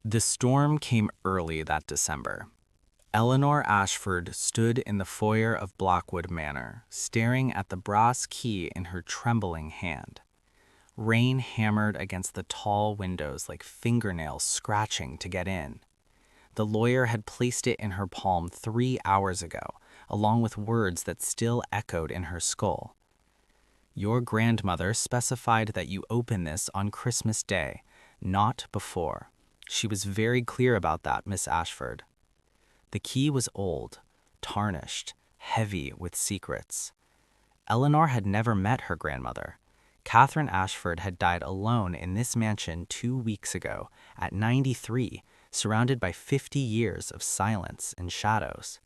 The storm came early that December. Eleanor Ashford stood in the foyer of Blackwood Manor, staring at the brass key in her trembling hand. Rain hammered against the tall windows like fingernails scratching to get in. The lawyer had placed it in her palm 3 hours ago, along with words that still echoed in her skull. Your grandmother specified that you open this on Christmas Day, not before. She was very clear about that, Miss Ashford. The key was old, tarnished, heavy with secrets. Eleanor had never met her grandmother. Catherine Ashford had died alone in this mansion 2 weeks ago, at 93, surrounded by 50 years of silence and shadows.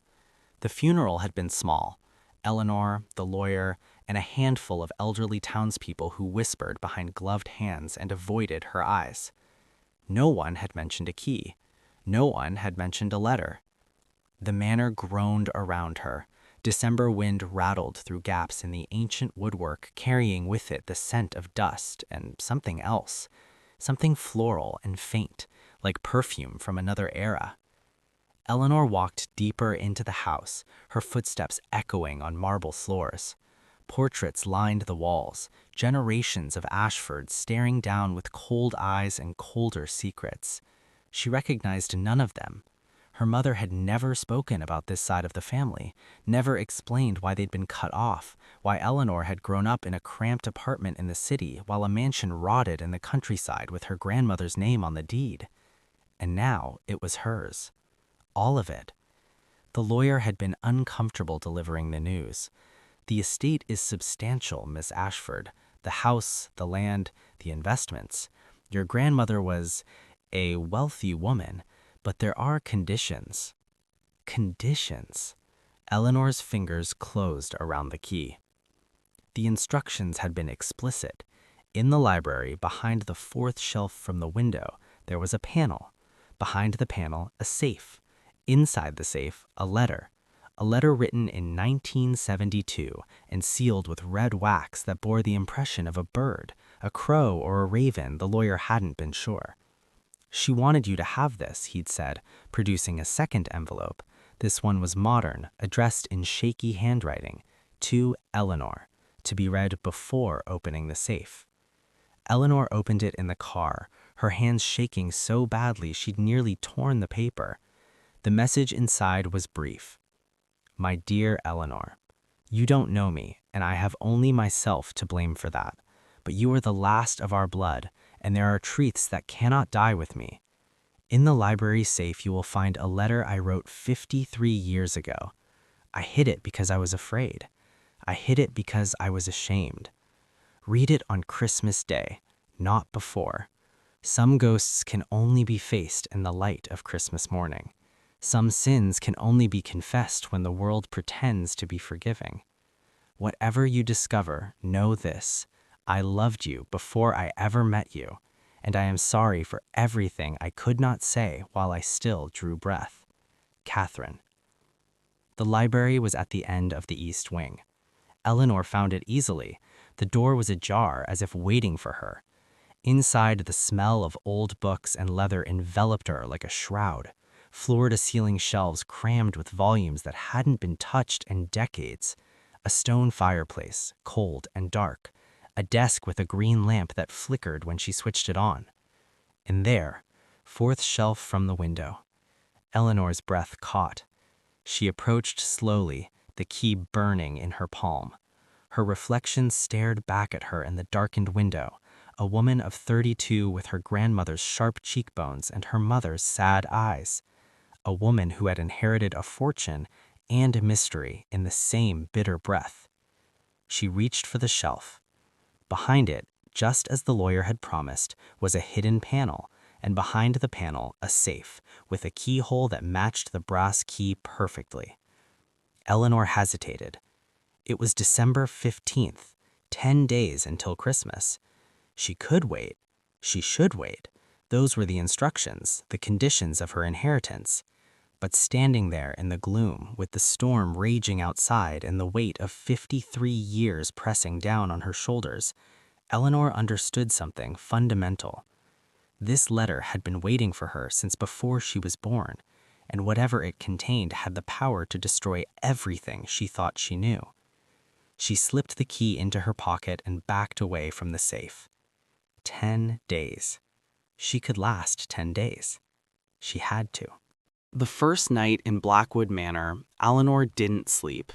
The funeral had been small. Eleanor, the lawyer, and a handful of elderly townspeople who whispered behind gloved hands and avoided her eyes. No one had mentioned a key. No one had mentioned a letter. The manor groaned around her. December wind rattled through gaps in the ancient woodwork, carrying with it the scent of dust and something else, something floral and faint, like perfume from another era. Eleanor walked deeper into the house, her footsteps echoing on marble floors. Portraits lined the walls, generations of Ashfords staring down with cold eyes and colder secrets. She recognized none of them. Her mother had never spoken about this side of the family, never explained why they'd been cut off, why Eleanor had grown up in a cramped apartment in the city while a mansion rotted in the countryside with her grandmother's name on the deed. And now it was hers. All of it. The lawyer had been uncomfortable delivering the news. The estate is substantial, Miss Ashford. The house, the land, the investments. Your grandmother was a wealthy woman, but there are conditions. Conditions. Eleanor's fingers closed around the key. The instructions had been explicit. In the library, behind the fourth shelf from the window, there was a panel. Behind the panel, a safe. Inside the safe, a letter written in 1972 and sealed with red wax that bore the impression of a bird, a crow or a raven. The lawyer hadn't been sure. She wanted you to have this, he'd said, producing a second envelope. This one was modern, addressed in shaky handwriting, to Eleanor, to be read before opening the safe. Eleanor opened it in the car, her hands shaking so badly she'd nearly torn the paper. The message inside was brief. My dear Eleanor, you don't know me, and I have only myself to blame for that. But you are the last of our blood, and there are truths that cannot die with me. In the library safe you will find a letter I wrote 53 years ago. I hid it because I was afraid. I hid it because I was ashamed. Read it on Christmas Day, not before. Some ghosts can only be faced in the light of Christmas morning. Some sins can only be confessed when the world pretends to be forgiving. Whatever you discover, know this. I loved you before I ever met you, and I am sorry for everything I could not say while I still drew breath. Catherine. The library was at the end of the east wing. Eleanor found it easily. The door was ajar, as if waiting for her. Inside, the smell of old books and leather enveloped her like a shroud. Floor-to-ceiling shelves crammed with volumes that hadn't been touched in decades. A stone fireplace, cold and dark. A desk with a green lamp that flickered when she switched it on. And there, fourth shelf from the window. Eleanor's breath caught. She approached slowly, the key burning in her palm. Her reflection stared back at her in the darkened window, a woman of 32 with her grandmother's sharp cheekbones and her mother's sad eyes. A woman who had inherited a fortune and mystery in the same bitter breath. She reached for the shelf. Behind it, just as the lawyer had promised, was a hidden panel, and behind the panel, a safe, with a keyhole that matched the brass key perfectly. Eleanor hesitated. It was December 15th, 10 days until Christmas. She could wait. She should wait. Those were the instructions, the conditions of her inheritance. But standing there in the gloom, with the storm raging outside and the weight of 53 years pressing down on her shoulders, Eleanor understood something fundamental. This letter had been waiting for her since before she was born, and whatever it contained had the power to destroy everything she thought she knew. She slipped the key into her pocket and backed away from the safe. 10 days. She could last 10 days. She had to. The first night in Blackwood Manor, Eleanor didn't sleep.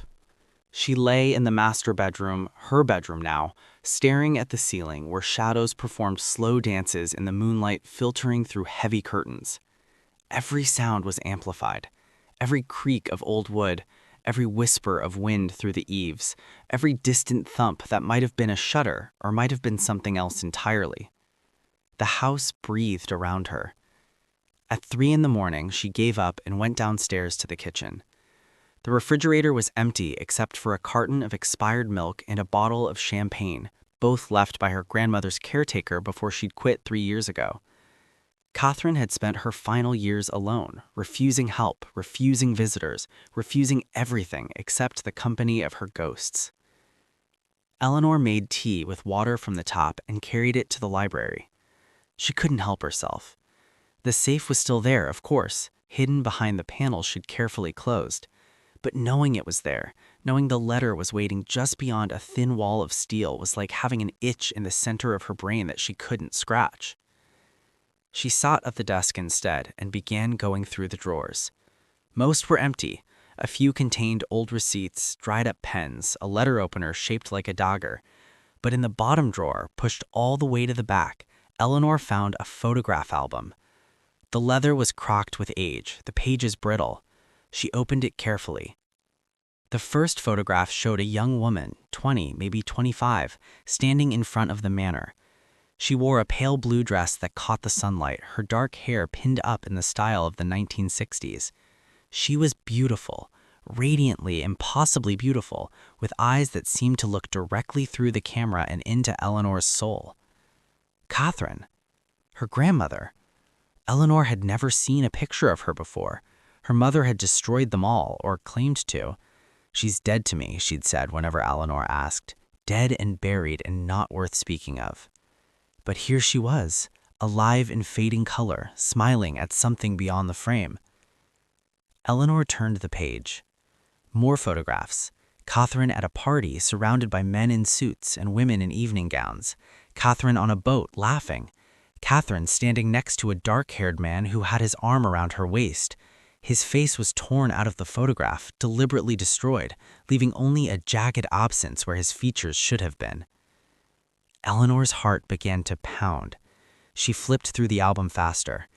She lay in the master bedroom, her bedroom now, staring at the ceiling where shadows performed slow dances in the moonlight filtering through heavy curtains. Every sound was amplified. Every creak of old wood, every whisper of wind through the eaves, every distant thump that might have been a shutter or might have been something else entirely. The house breathed around her. At 3 in the morning, she gave up and went downstairs to the kitchen. The refrigerator was empty except for a carton of expired milk and a bottle of champagne, both left by her grandmother's caretaker before she'd quit 3 years ago. Catherine had spent her final years alone, refusing help, refusing visitors, refusing everything except the company of her ghosts. Eleanor made tea with water from the tap and carried it to the library. She couldn't help herself. The safe was still there, of course, hidden behind the panel she'd carefully closed. But knowing it was there, knowing the letter was waiting just beyond a thin wall of steel was like having an itch in the center of her brain that she couldn't scratch. She sat at the desk instead and began going through the drawers. Most were empty. A few contained old receipts, dried-up pens, a letter opener shaped like a dagger. But in the bottom drawer, pushed all the way to the back, Eleanor found a photograph album. The leather was cracked with age, the pages brittle. She opened it carefully. The first photograph showed a young woman, 20, maybe 25, standing in front of the manor. She wore a pale blue dress that caught the sunlight, her dark hair pinned up in the style of the 1960s. She was beautiful, radiantly, impossibly beautiful, with eyes that seemed to look directly through the camera and into Eleanor's soul. Catherine, her grandmother. Eleanor had never seen a picture of her before. Her mother had destroyed them all, or claimed to. "She's dead to me," she'd said whenever Eleanor asked. "Dead and buried and not worth speaking of." But here she was, alive in fading color, smiling at something beyond the frame. Eleanor turned the page. More photographs. Catherine at a party surrounded by men in suits and women in evening gowns. Catherine on a boat, laughing. Catherine standing next to a dark-haired man who had his arm around her waist. His face was torn out of the photograph, deliberately destroyed, leaving only a jagged absence where his features should have been. Eleanor's heart began to pound. She flipped through the album faster.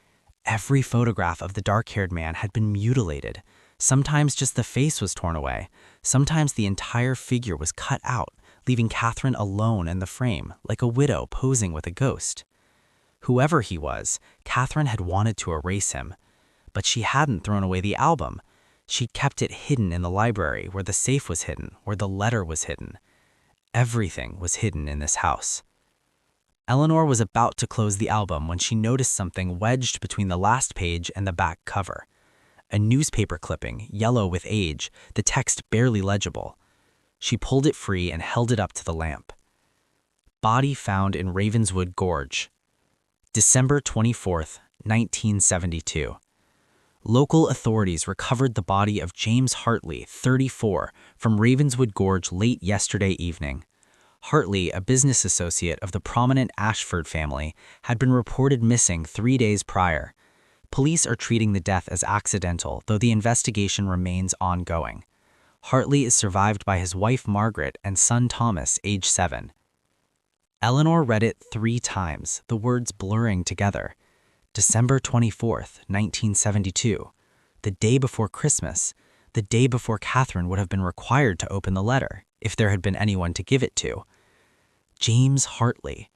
Every photograph of the dark-haired man had been mutilated. Sometimes just the face was torn away. Sometimes the entire figure was cut out, leaving Catherine alone in the frame, like a widow posing with a ghost. Whoever he was, Catherine had wanted to erase him. But she hadn't thrown away the album. She'd kept it hidden in the library, where the safe was hidden, where the letter was hidden. Everything was hidden in this house. Eleanor was about to close the album when she noticed something wedged between the last page and the back cover. A newspaper clipping, yellow with age, the text barely legible. She pulled it free and held it up to the lamp. Body found in Ravenswood Gorge. December 24th, 1972. Local authorities recovered the body of James Hartley, 34, from Ravenswood Gorge late yesterday evening. Hartley, a business associate of the prominent Ashford family, had been reported missing 3 days prior. Police are treating the death as accidental, though the investigation remains ongoing. Hartley is survived by his wife Margaret and son Thomas, age 7. Eleanor read it 3 times, the words blurring together. December 24th, 1972, the day before Christmas, the day before Catherine would have been required to open the letter, if there had been anyone to give it to. James Hartley.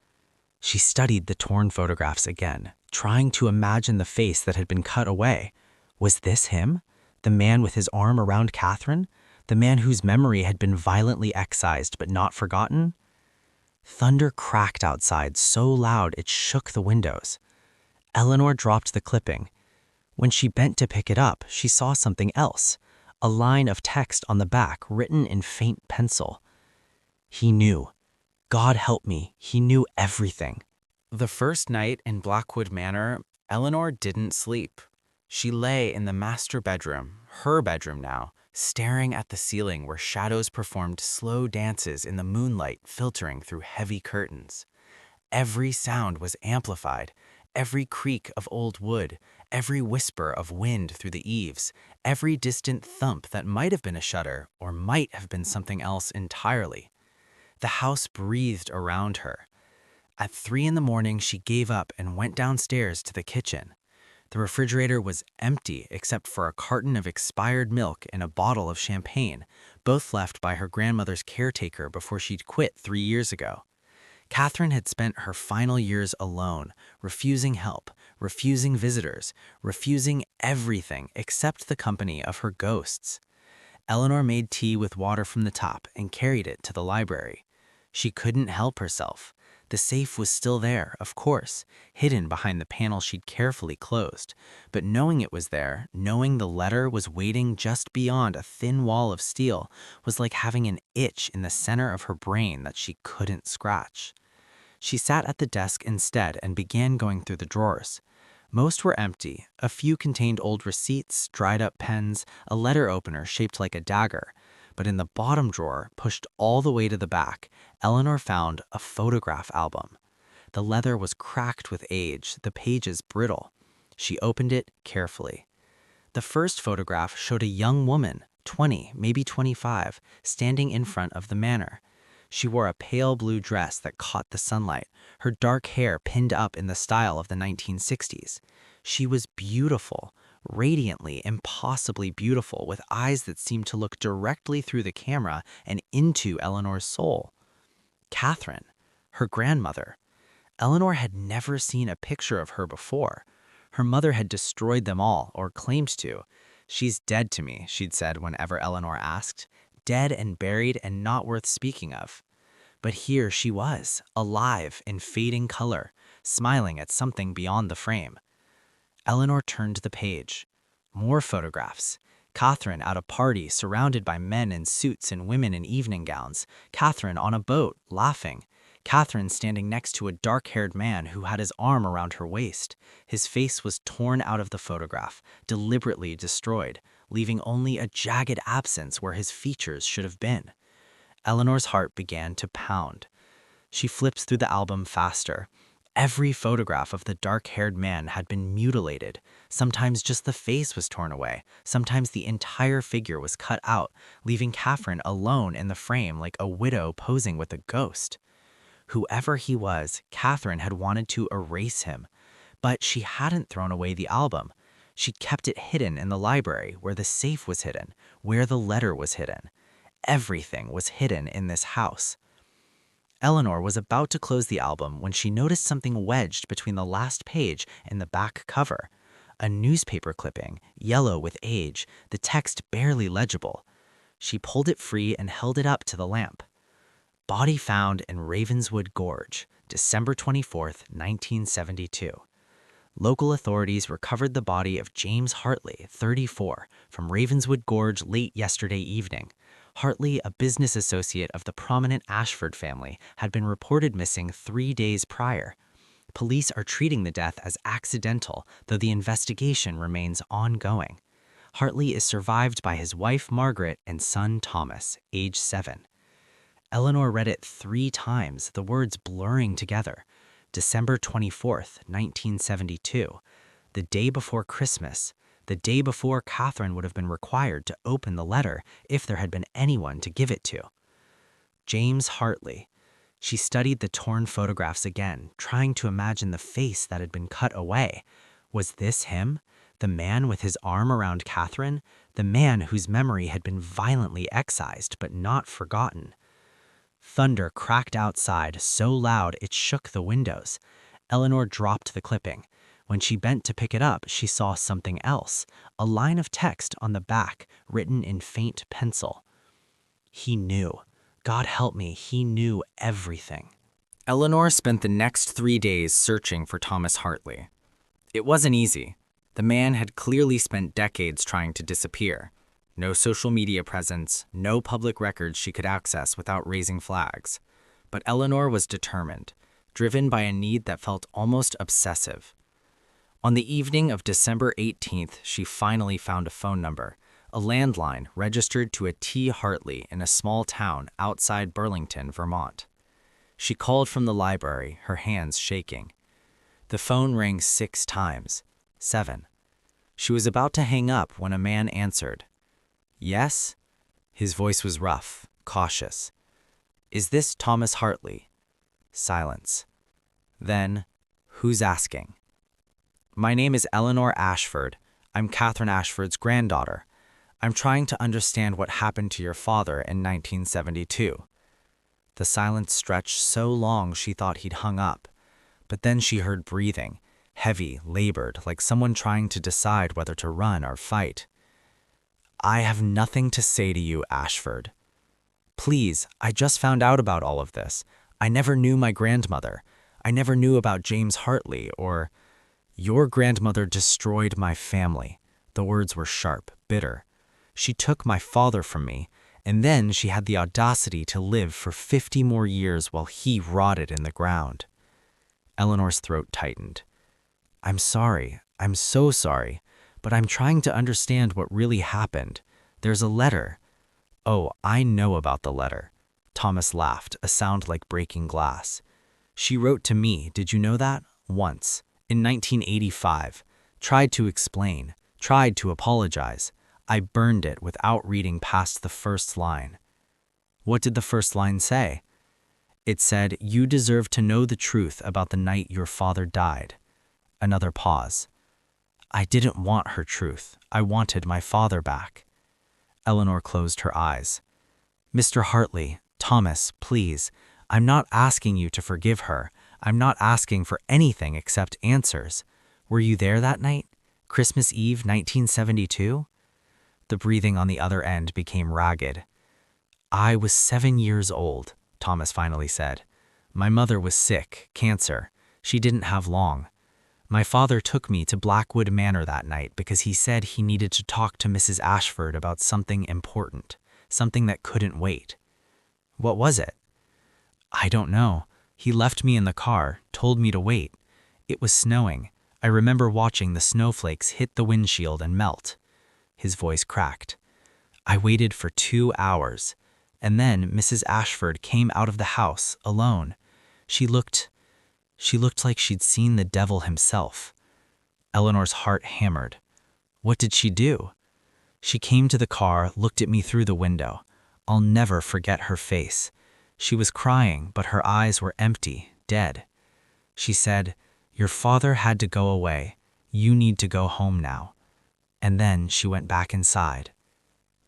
She studied the torn photographs again, trying to imagine the face that had been cut away. Was this him? The man with his arm around Catherine? The man whose memory had been violently excised but not forgotten? Thunder cracked outside so loud it shook the windows. Eleanor dropped the clipping. When she bent to pick it up, she saw something else, a line of text on the back written in faint pencil. He knew. God help me, he knew everything. The first night in Blackwood Manor, Eleanor didn't sleep. She lay in the master bedroom, her bedroom now, staring at the ceiling where shadows performed slow dances in the moonlight filtering through heavy curtains. Every sound was amplified, every creak of old wood, every whisper of wind through the eaves, every distant thump that might have been a shutter or might have been something else entirely. The house breathed around her. At 3 in the morning, she gave up and went downstairs to the kitchen. The refrigerator was empty except for a carton of expired milk and a bottle of champagne, both left by her grandmother's caretaker before she'd quit 3 years ago. Catherine had spent her final years alone, refusing help, refusing visitors, refusing everything except the company of her ghosts. Eleanor made tea with water from the top and carried it to the library. She couldn't help herself. The safe was still there, of course, hidden behind the panel she'd carefully closed. But knowing it was there, knowing the letter was waiting just beyond a thin wall of steel, was like having an itch in the center of her brain that she couldn't scratch. She sat at the desk instead and began going through the drawers. Most were empty. A few contained old receipts, dried-up pens, a letter opener shaped like a dagger. But in the bottom drawer, pushed all the way to the back, Eleanor found a photograph album. The leather was cracked with age, the pages brittle. She opened it carefully. The first photograph showed a young woman, 20, maybe 25, standing in front of the manor. She wore a pale blue dress that caught the sunlight, her dark hair pinned up in the style of the 1960s. She was beautiful, radiantly, impossibly beautiful, with eyes that seemed to look directly through the camera and into Eleanor's soul. Catherine, her grandmother. Eleanor had never seen a picture of her before. Her mother had destroyed them all, or claimed to. "She's dead to me," she'd said whenever Eleanor asked. Dead and buried and not worth speaking of. But here she was, alive in fading color, smiling at something beyond the frame. Eleanor turned the page. More photographs. Catherine at a party surrounded by men in suits and women in evening gowns. Catherine on a boat, laughing. Catherine standing next to a dark-haired man who had his arm around her waist. His face was torn out of the photograph, deliberately destroyed, leaving only a jagged absence where his features should have been. Eleanor's heart began to pound. She flipped through the album faster. Every photograph of the dark-haired man had been mutilated. Sometimes just the face was torn away. Sometimes the entire figure was cut out, leaving Catherine alone in the frame like a widow posing with a ghost. Whoever he was, Catherine had wanted to erase him. But she hadn't thrown away the album. She'd kept it hidden in the library, where the safe was hidden, where the letter was hidden. Everything was hidden in this house. Eleanor was about to close the album when she noticed something wedged between the last page and the back cover. A newspaper clipping, yellow with age, the text barely legible. She pulled it free and held it up to the lamp. Body found in Ravenswood Gorge, December 24th, 1972. Local authorities recovered the body of James Hartley, 34, from Ravenswood Gorge late yesterday evening. Hartley, a business associate of the prominent Ashford family, had been reported missing 3 days prior. Police are treating the death as accidental, though the investigation remains ongoing. Hartley is survived by his wife Margaret and son Thomas, age 7. Eleanor read it 3 times, the words blurring together. December 24th, 1972, the day before Christmas, the day before Catherine would have been required to open the letter if there had been anyone to give it to. James Hartley. She studied the torn photographs again, trying to imagine the face that had been cut away. Was this him? The man with his arm around Catherine? The man whose memory had been violently excised but not forgotten? Thunder cracked outside so loud it shook the windows. Eleanor dropped the clipping. When she bent to pick it up, she saw something else, a line of text on the back, written in faint pencil. He knew. God help me, he knew everything. Eleanor spent the next 3 days searching for Thomas Hartley. It wasn't easy. The man had clearly spent decades trying to disappear. No social media presence, no public records she could access without raising flags. But Eleanor was determined. driven by a need that felt almost obsessive. On the evening of December 18th, she finally found a phone number, a landline registered to a T. Hartley in a small town outside Burlington, Vermont. She called from the library, her hands shaking. The phone rang 6 times. 7. She was about to hang up when a man answered. "Yes?" His voice was rough, cautious. "Is this Thomas Hartley?" Silence. Then, "Who's asking?" "My name is Eleanor Ashford. I'm Catherine Ashford's granddaughter. I'm trying to understand what happened to your father in 1972. The silence stretched so long she thought he'd hung up. But then she heard breathing, heavy, labored, like someone trying to decide whether to run or fight. "I have nothing to say to you, Ashford. Please, I just found out about all of this. I never knew my grandmother. I never knew about James Hartley or... Your grandmother destroyed my family." The words were sharp, bitter. "She took my father from me, and then she had the audacity to live for 50 more years while he rotted in the ground." Eleanor's throat tightened. "I'm sorry. I'm so sorry. But I'm trying to understand what really happened. There's a letter." "Oh, I know about the letter." Thomas laughed, a sound like breaking glass. "She wrote to me, did you know that? Once. In 1985. Tried to explain. Tried to apologize. I burned it without reading past the first line." "What did the first line say?" "It said, 'You deserve to know the truth about the night your father died.'" Another pause. "I didn't want her truth. I wanted my father back." Eleanor closed her eyes. "Mr. Hartley, Thomas, please, I'm not asking you to forgive her. I'm not asking for anything except answers. Were you there that night? Christmas Eve, 1972? The breathing on the other end became ragged. "I was 7 years old," Thomas finally said. "My mother was sick, cancer. She didn't have long. My father took me to Blackwood Manor that night because he said he needed to talk to Mrs. Ashford about something important, something that couldn't wait." "What was it?" "I don't know. He left me in the car, told me to wait. It was snowing. I remember watching the snowflakes hit the windshield and melt." His voice cracked. "I waited for 2 hours. And then Mrs. Ashford came out of the house, alone. She looked like she'd seen the devil himself." Eleanor's heart hammered. "What did she do?" "She came to the car, looked at me through the window. I'll never forget her face. She was crying, but her eyes were empty, dead. She said, 'Your father had to go away. You need to go home now.' And then she went back inside."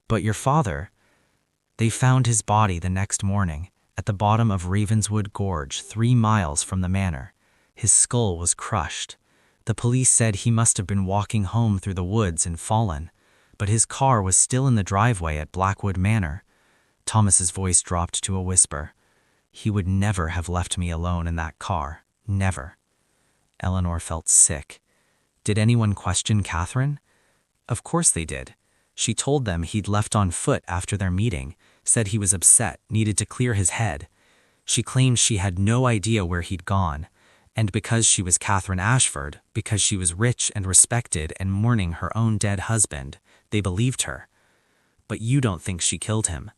"But your father?" "They found his body the next morning, at the bottom of Ravenswood Gorge, 3 miles from the manor. His skull was crushed. The police said he must have been walking home through the woods and fallen, but his car was still in the driveway at Blackwood Manor." Thomas's voice dropped to a whisper. "He would never have left me alone in that car. Never." Eleanor felt sick. Did anyone question Catherine? Of course they did. She told them he'd left on foot after their meeting, said he was upset, needed to clear his head. She claimed she had no idea where he'd gone, and because she was Catherine Ashford, because she was rich and respected and mourning her own dead husband, they believed her. "But you don't think she killed him."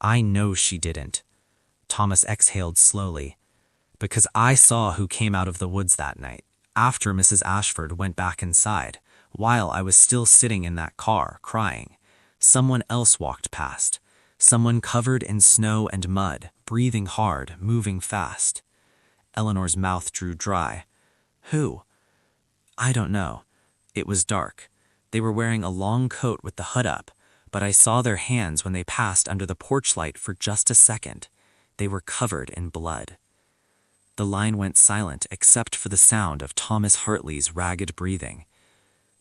"I know she didn't." Thomas exhaled slowly. "Because I saw who came out of the woods that night, after Mrs. Ashford went back inside, while I was still sitting in that car, crying. Someone else walked past. Someone covered in snow and mud, breathing hard, moving fast." Eleanor's mouth drew dry. "Who?" "I don't know. It was dark. They were wearing a long coat with the hood up, but I saw their hands when they passed under the porch light for just a second. They were covered in blood." The line went silent except for the sound of Thomas Hartley's ragged breathing.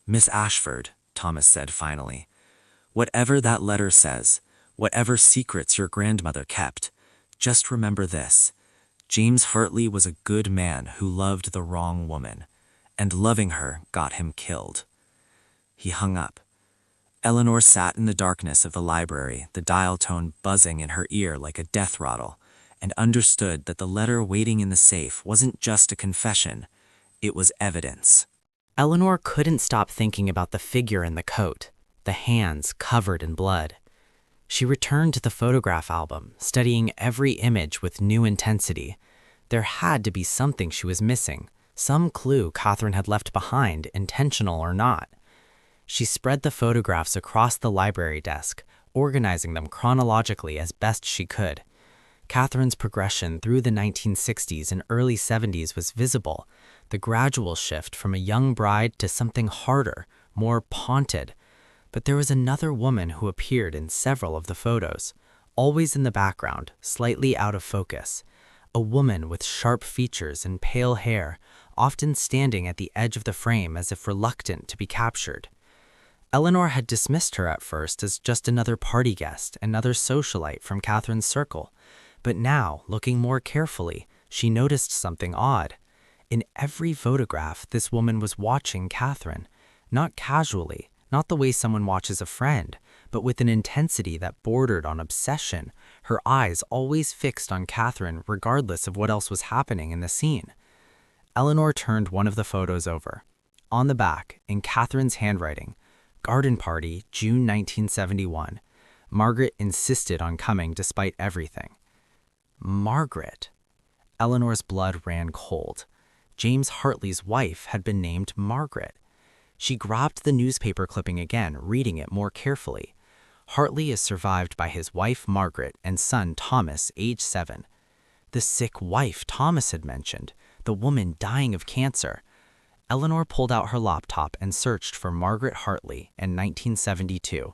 "Miss Ashford," Thomas said finally, "whatever that letter says, whatever secrets your grandmother kept, just remember this. James Hartley was a good man who loved the wrong woman, and loving her got him killed." He hung up. Eleanor sat in the darkness of the library, the dial tone buzzing in her ear like a death rattle, and understood that the letter waiting in the safe wasn't just a confession, it was evidence. Eleanor couldn't stop thinking about the figure in the coat, the hands covered in blood. She returned to the photograph album, studying every image with new intensity. There had to be something she was missing, some clue Catherine had left behind, intentional or not. She spread the photographs across the library desk, organizing them chronologically as best she could. Catherine's progression through the 1960s and early 70s was visible, the gradual shift from a young bride to something harder, more paunted. But there was another woman who appeared in several of the photos, always in the background, slightly out of focus. A woman with sharp features and pale hair, often standing at the edge of the frame as if reluctant to be captured. Eleanor had dismissed her at first as just another party guest, another socialite from Catherine's circle. But now, looking more carefully, she noticed something odd. In every photograph, this woman was watching Catherine, not casually, not the way someone watches a friend, but with an intensity that bordered on obsession, her eyes always fixed on Catherine regardless of what else was happening in the scene. Eleanor turned one of the photos over. On the back, in Catherine's handwriting, "Garden Party, June 1971. Margaret insisted on coming despite everything." Margaret. Eleanor's blood ran cold. James Hartley's wife had been named Margaret. She grabbed the newspaper clipping again, reading it more carefully. Hartley is survived by his wife Margaret and son Thomas, age 7. The sick wife Thomas had mentioned, the woman dying of cancer. Eleanor pulled out her laptop and searched for Margaret Hartley in 1972.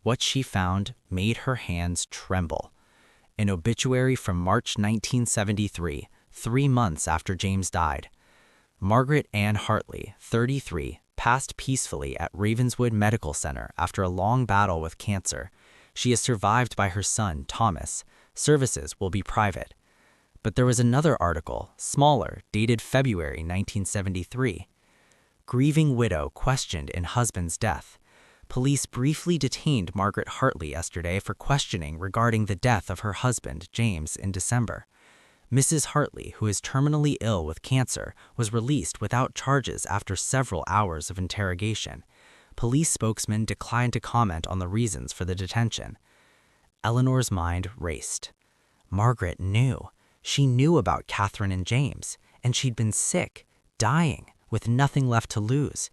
What she found made her hands tremble. An obituary from March 1973, 3 months after James died. Margaret Ann Hartley, 33, passed peacefully at Ravenswood Medical Center after a long battle with cancer. She is survived by her son, Thomas. Services will be private. But there was another article, smaller, dated February 1973. Grieving widow questioned in husband's death. Police briefly detained Margaret Hartley yesterday for questioning regarding the death of her husband, James, in December. Mrs. Hartley, who is terminally ill with cancer, was released without charges after several hours of interrogation. Police spokesman declined to comment on the reasons for the detention. Eleanor's mind raced. Margaret knew. She knew about Catherine and James, and she'd been sick, dying, with nothing left to lose.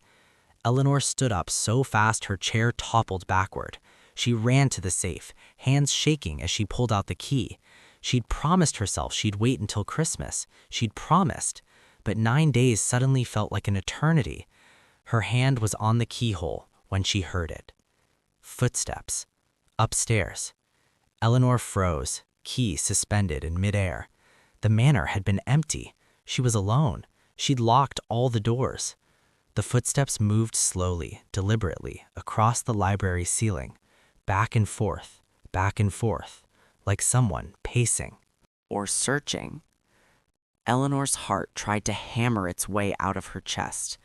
Eleanor stood up so fast her chair toppled backward. She ran to the safe, hands shaking as she pulled out the key. She'd promised herself she'd wait until Christmas. She'd promised. But 9 days suddenly felt like an eternity. Her hand was on the keyhole when she heard it. Footsteps. Upstairs. Eleanor froze, key suspended in midair. The manor had been empty. She was alone. She'd locked all the doors. The footsteps moved slowly, deliberately, across the library ceiling, back and forth, like someone pacing. Or searching. Eleanor's heart tried to hammer its way out of her chest.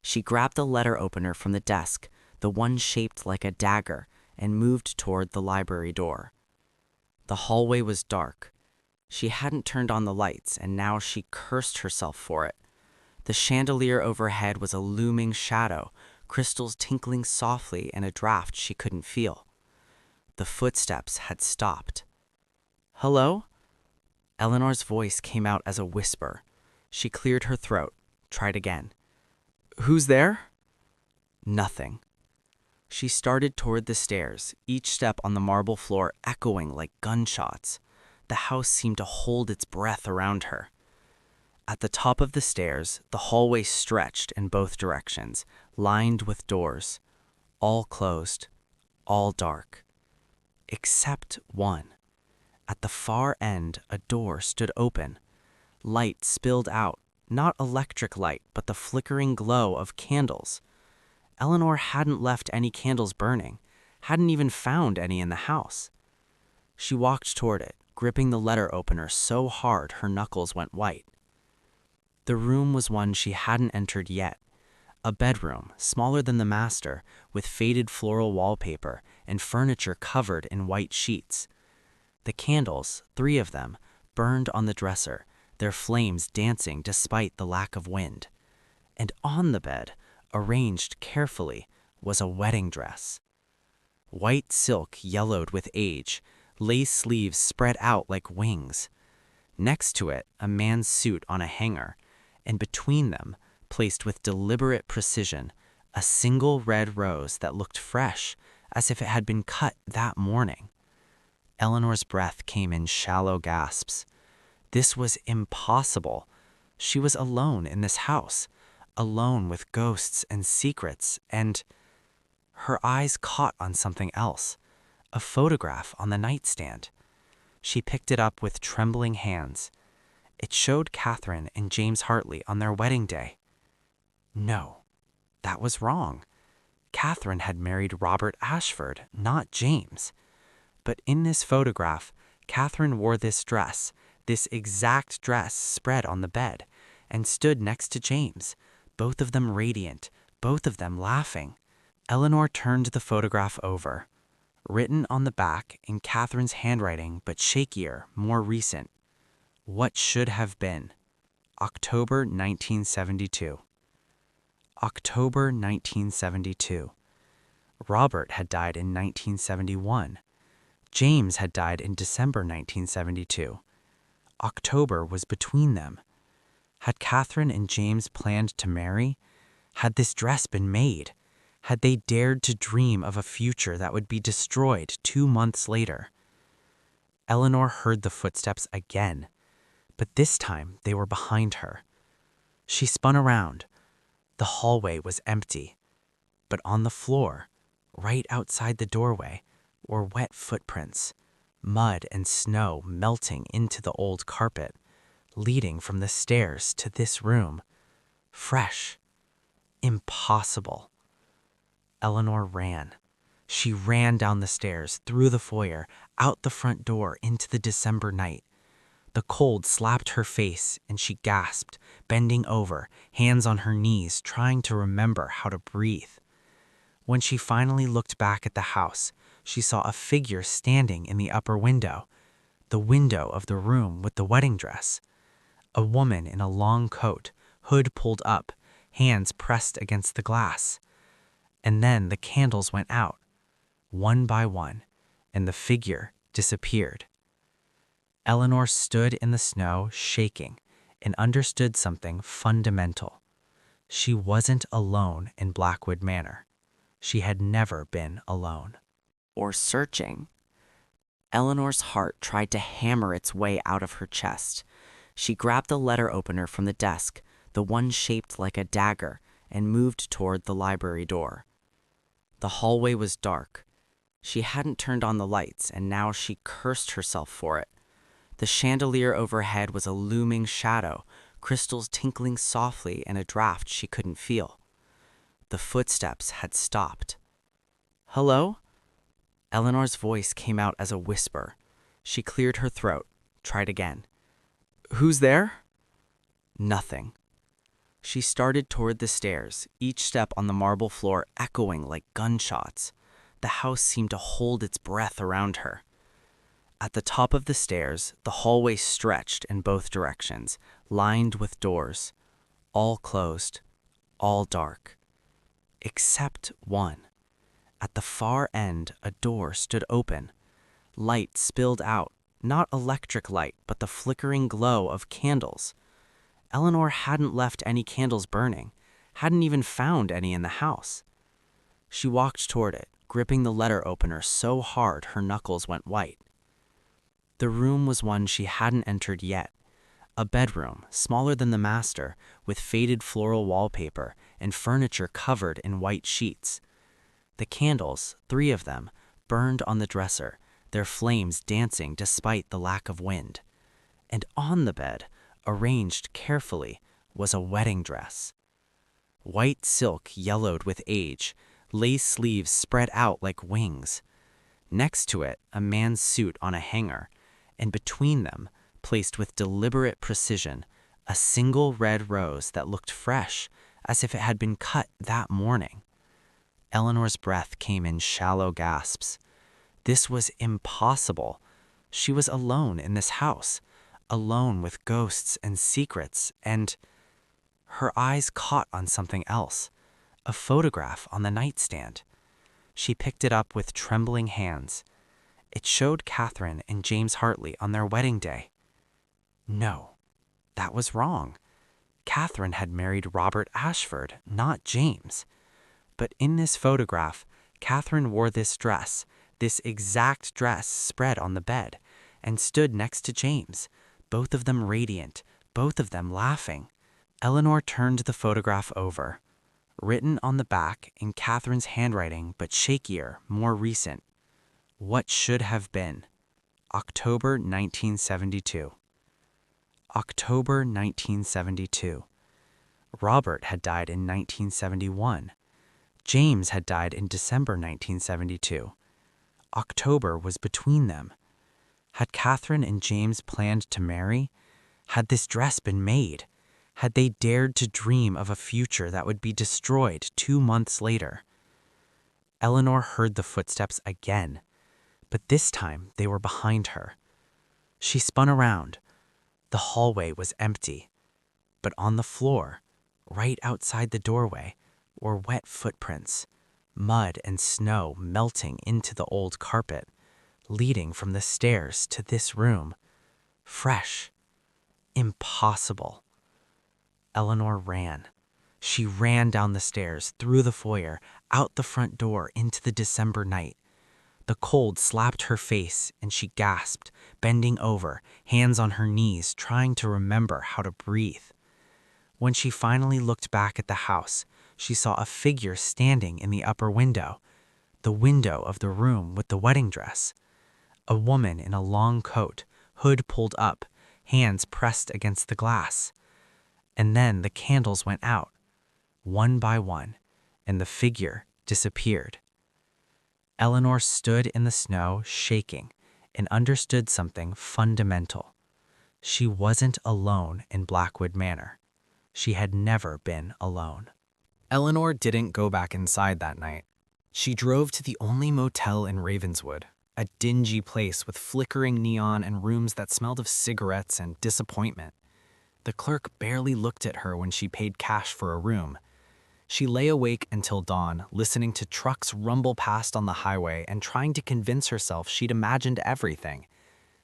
She grabbed the letter opener from the desk, the one shaped like a dagger, and moved toward the library door. The hallway was dark. She hadn't turned on the lights, and now she cursed herself for it. The chandelier overhead was a looming shadow, crystals tinkling softly in a draft she couldn't feel. The footsteps had stopped. "Hello?" Eleanor's voice came out as a whisper. She cleared her throat, tried again. "Who's there?" Nothing. She started toward the stairs, each step on the marble floor echoing like gunshots. The house seemed to hold its breath around her. At the top of the stairs, the hallway stretched in both directions, lined with doors. All closed, all dark. Except one. At the far end, a door stood open. Light spilled out, not electric light, but the flickering glow of candles. Eleanor hadn't left any candles burning, hadn't even found any in the house. She walked toward it, gripping the letter opener so hard her knuckles went white. The room was one she hadn't entered yet. A bedroom, smaller than the master, with faded floral wallpaper and furniture covered in white sheets. The candles, 3 of them, burned on the dresser, their flames dancing despite the lack of wind. And on the bed, arranged carefully, was a wedding dress. White silk yellowed with age, lace sleeves spread out like wings. Next to it, a man's suit on a hanger, and between them, placed with deliberate precision, a single red rose that looked fresh, as if it had been cut that morning. Eleanor's breath came in shallow gasps. This was impossible. She was alone in this house, alone with ghosts and secrets, and her eyes caught on something else, a photograph on the nightstand. She picked it up with trembling hands. It showed Catherine and James Hartley on their wedding day. No, that was wrong. Catherine had married Robert Ashford, not James. But in this photograph, Catherine wore this dress, this exact dress spread on the bed, and stood next to James, both of them radiant, both of them laughing. Eleanor turned the photograph over. Written on the back in Catherine's handwriting, but shakier, more recent. What should have been. October 1972. October 1972. Robert had died in 1971. James had died in December 1972. October was between them. Had Catherine and James planned to marry? Had this dress been made? Had they dared to dream of a future that would be destroyed 2 months later? Eleanor heard the footsteps again, but this time they were behind her. She spun around. The hallway was empty, but on the floor, right outside the doorway, were wet footprints, mud and snow melting into the old carpet, leading from the stairs to this room. Fresh. Impossible. Eleanor ran. She ran down the stairs, through the foyer, out the front door, into the December night. The cold slapped her face, and she gasped, bending over, hands on her knees, trying to remember how to breathe. When she finally looked back at the house, she saw a figure standing in the upper window, the window of the room with the wedding dress. A woman in a long coat, hood pulled up, hands pressed against the glass. And then the candles went out, one by one, and the figure disappeared. Eleanor stood in the snow, shaking, and understood something fundamental. She wasn't alone in Blackwood Manor. She had never been alone. Or searching. Eleanor's heart tried to hammer its way out of her chest. She grabbed the letter opener from the desk, the one shaped like a dagger, and moved toward the library door. The hallway was dark. She hadn't turned on the lights, and now she cursed herself for it. The chandelier overhead was a looming shadow, crystals tinkling softly in a draft she couldn't feel. The footsteps had stopped. "Hello?" Eleanor's voice came out as a whisper. She cleared her throat, tried again. "Who's there?" Nothing. She started toward the stairs, each step on the marble floor echoing like gunshots. The house seemed to hold its breath around her. At the top of the stairs, the hallway stretched in both directions, lined with doors. All closed, all dark. Except one. At the far end, a door stood open. Light spilled out, not electric light, but the flickering glow of candles. Eleanor hadn't left any candles burning, hadn't even found any in the house. She walked toward it, gripping the letter opener so hard her knuckles went white. The room was one she hadn't entered yet. A bedroom, smaller than the master, with faded floral wallpaper and furniture covered in white sheets. The candles, 3 of them, burned on the dresser, their flames dancing despite the lack of wind. And on the bed, arranged carefully, was a wedding dress. White silk yellowed with age, lace sleeves spread out like wings. Next to it, a man's suit on a hanger, and between them, placed with deliberate precision, a single red rose that looked fresh, as if it had been cut that morning. Eleanor's breath came in shallow gasps. This was impossible. She was alone in this house, alone with ghosts and secrets, and her eyes caught on something else, a photograph on the nightstand. She picked it up with trembling hands. It showed Catherine and James Hartley on their wedding day. No, that was wrong. Catherine had married Robert Ashford, not James. But in this photograph, Catherine wore this dress, this exact dress spread on the bed, and stood next to James, both of them radiant, both of them laughing. Eleanor turned the photograph over. Written on the back in Catherine's handwriting, but shakier, more recent. What should have been. October 1972. October 1972. Robert had died in 1971. James had died in December 1972. October was between them. Had Catherine and James planned to marry? Had this dress been made? Had they dared to dream of a future that would be destroyed 2 months later? Eleanor heard the footsteps again, but this time they were behind her. She spun around. The hallway was empty, but on the floor, right outside the doorway, were wet footprints, mud and snow melting into the old carpet, leading from the stairs to this room. Fresh. Impossible. Eleanor ran. She ran down the stairs, through the foyer, out the front door, into the December night. The cold slapped her face, and she gasped, bending over, hands on her knees, trying to remember how to breathe. When she finally looked back at the house, she saw a figure standing in the upper window, the window of the room with the wedding dress. A woman in a long coat, hood pulled up, hands pressed against the glass. And then the candles went out, one by one, and the figure disappeared. Eleanor stood in the snow, shaking, and understood something fundamental. She wasn't alone in Blackwood Manor. She had never been alone. Eleanor didn't go back inside that night. She drove to the only motel in Ravenswood, a dingy place with flickering neon and rooms that smelled of cigarettes and disappointment. The clerk barely looked at her when she paid cash for a room. She lay awake until dawn, listening to trucks rumble past on the highway and trying to convince herself she'd imagined everything.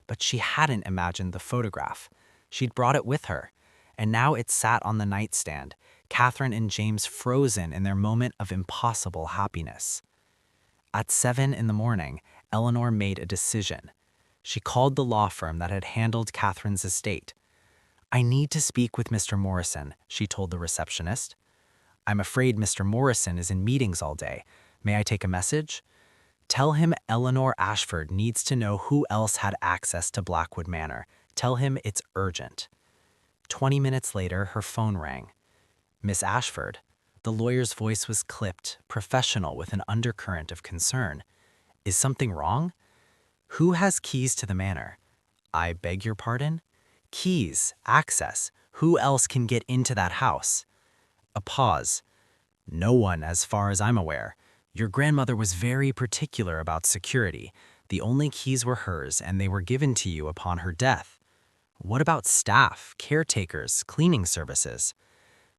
But she hadn't imagined the photograph. She'd brought it with her, and now it sat on the nightstand, Catherine and James frozen in their moment of impossible happiness. At 7 in the morning, Eleanor made a decision. She called the law firm that had handled Catherine's estate. "I need to speak with Mr. Morrison," she told the receptionist. "I'm afraid Mr. Morrison is in meetings all day. May I take a message?" "Tell him Eleanor Ashford needs to know who else had access to Blackwood Manor. Tell him it's urgent." 20 minutes later, her phone rang. "Miss Ashford." The lawyer's voice was clipped, professional with an undercurrent of concern. "Is something wrong?" "Who has keys to the manor?" "I beg your pardon?" "Keys, access. Who else can get into that house?" A pause. "No one, as far as I'm aware. Your grandmother was very particular about security. The only keys were hers, and they were given to you upon her death." "What about staff, caretakers, cleaning services?"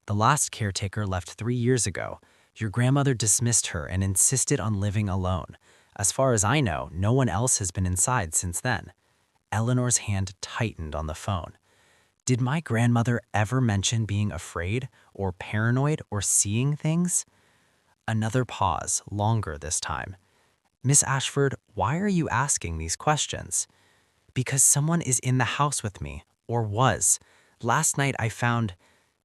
"The last caretaker left 3 years ago. Your grandmother dismissed her and insisted on living alone. As far as I know, no one else has been inside since then." Eleanor's hand tightened on the phone. "Did my grandmother ever mention being afraid or paranoid or seeing things?" Another pause, longer this time. "Miss Ashford, why are you asking these questions?" "Because someone is in the house with me, or was. Last night I found—"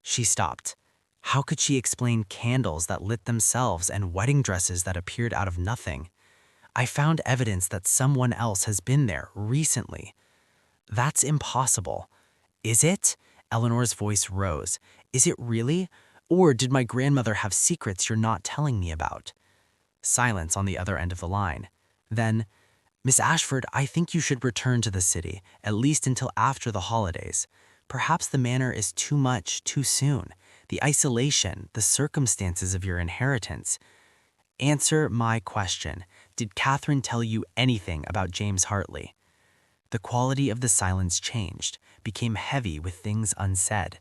She stopped. How could she explain candles that lit themselves and wedding dresses that appeared out of nothing? "I found evidence that someone else has been there recently." "That's impossible." "Is it?" Eleanor's voice rose. "Is it really? Or did my grandmother have secrets you're not telling me about?" Silence on the other end of the line. Then, "Miss Ashford, I think you should return to the city, at least until after the holidays. Perhaps the manor is too much, too soon. The isolation, the circumstances of your inheritance." "Answer my question. Did Catherine tell you anything about James Hartley?" The quality of the silence changed, became heavy with things unsaid.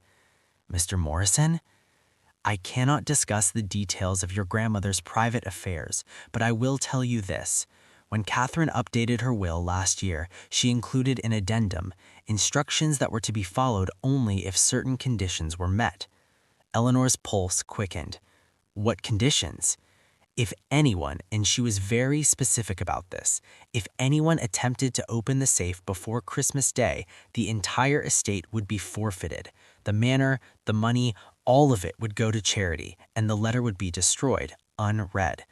"Mr. Morrison? I cannot discuss the details of your grandmother's private affairs, but I will tell you this. When Catherine updated her will last year, she included an addendum, instructions that were to be followed only if certain conditions were met." Eleanor's pulse quickened. What conditions? If anyone, and she was very specific about this, if anyone attempted to open the safe before Christmas Day, the entire estate would be forfeited. The manor, the money, all of it would go to charity, and the letter would be destroyed, unread.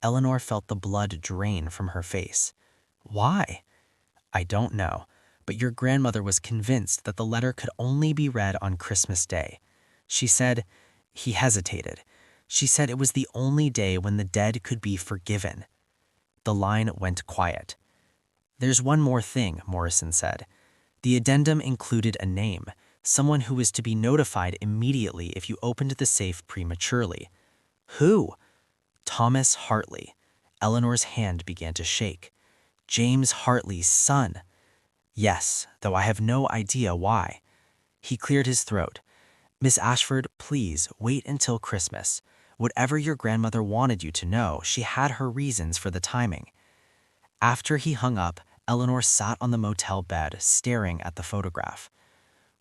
Eleanor felt the blood drain from her face. Why? "I don't know, but your grandmother was convinced that the letter could only be read on Christmas Day. She said," he hesitated, "she said it was the only day when the dead could be forgiven." The line went quiet. "There's one more thing," Morrison said. "The addendum included a name, someone who was to be notified immediately if you opened the safe prematurely." "Who?" "Thomas Hartley." Eleanor's hand began to shake. "James Hartley's son." "Yes, though I have no idea why." He cleared his throat. "Miss Ashford, please wait until Christmas. Whatever your grandmother wanted you to know, she had her reasons for the timing." After he hung up, Eleanor sat on the motel bed, staring at the photograph.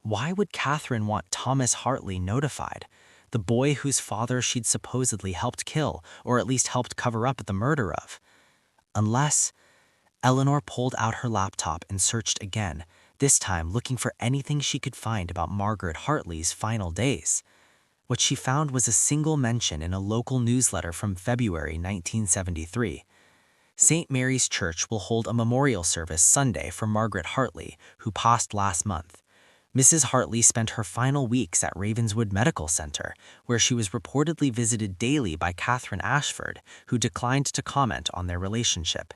Why would Catherine want Thomas Hartley notified? The boy whose father she'd supposedly helped kill, or at least helped cover up the murder of. Unless... Eleanor pulled out her laptop and searched again, this time looking for anything she could find about Margaret Hartley's final days. What she found was a single mention in a local newsletter from February 1973. St. Mary's Church will hold a memorial service Sunday for Margaret Hartley, who passed last month. Mrs. Hartley spent her final weeks at Ravenswood Medical Center, where she was reportedly visited daily by Catherine Ashford, who declined to comment on their relationship.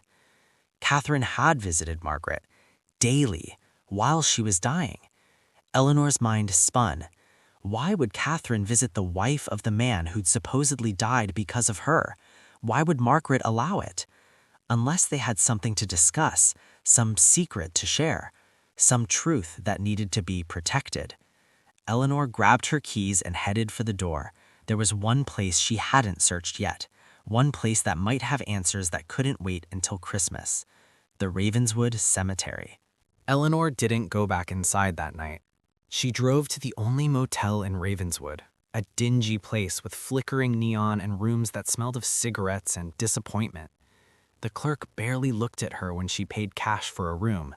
Catherine had visited Margaret daily while she was dying. Eleanor's mind spun. Why would Catherine visit the wife of the man who'd supposedly died because of her? Why would Margaret allow it? Unless they had something to discuss, some secret to share, some truth that needed to be protected. Eleanor grabbed her keys and headed for the door. There was one place she hadn't searched yet, one place that might have answers that couldn't wait until Christmas. The Ravenswood Cemetery. Eleanor didn't go back inside that night. She drove to the only motel in Ravenswood, a dingy place with flickering neon and rooms that smelled of cigarettes and disappointment. The clerk barely looked at her when she paid cash for a room.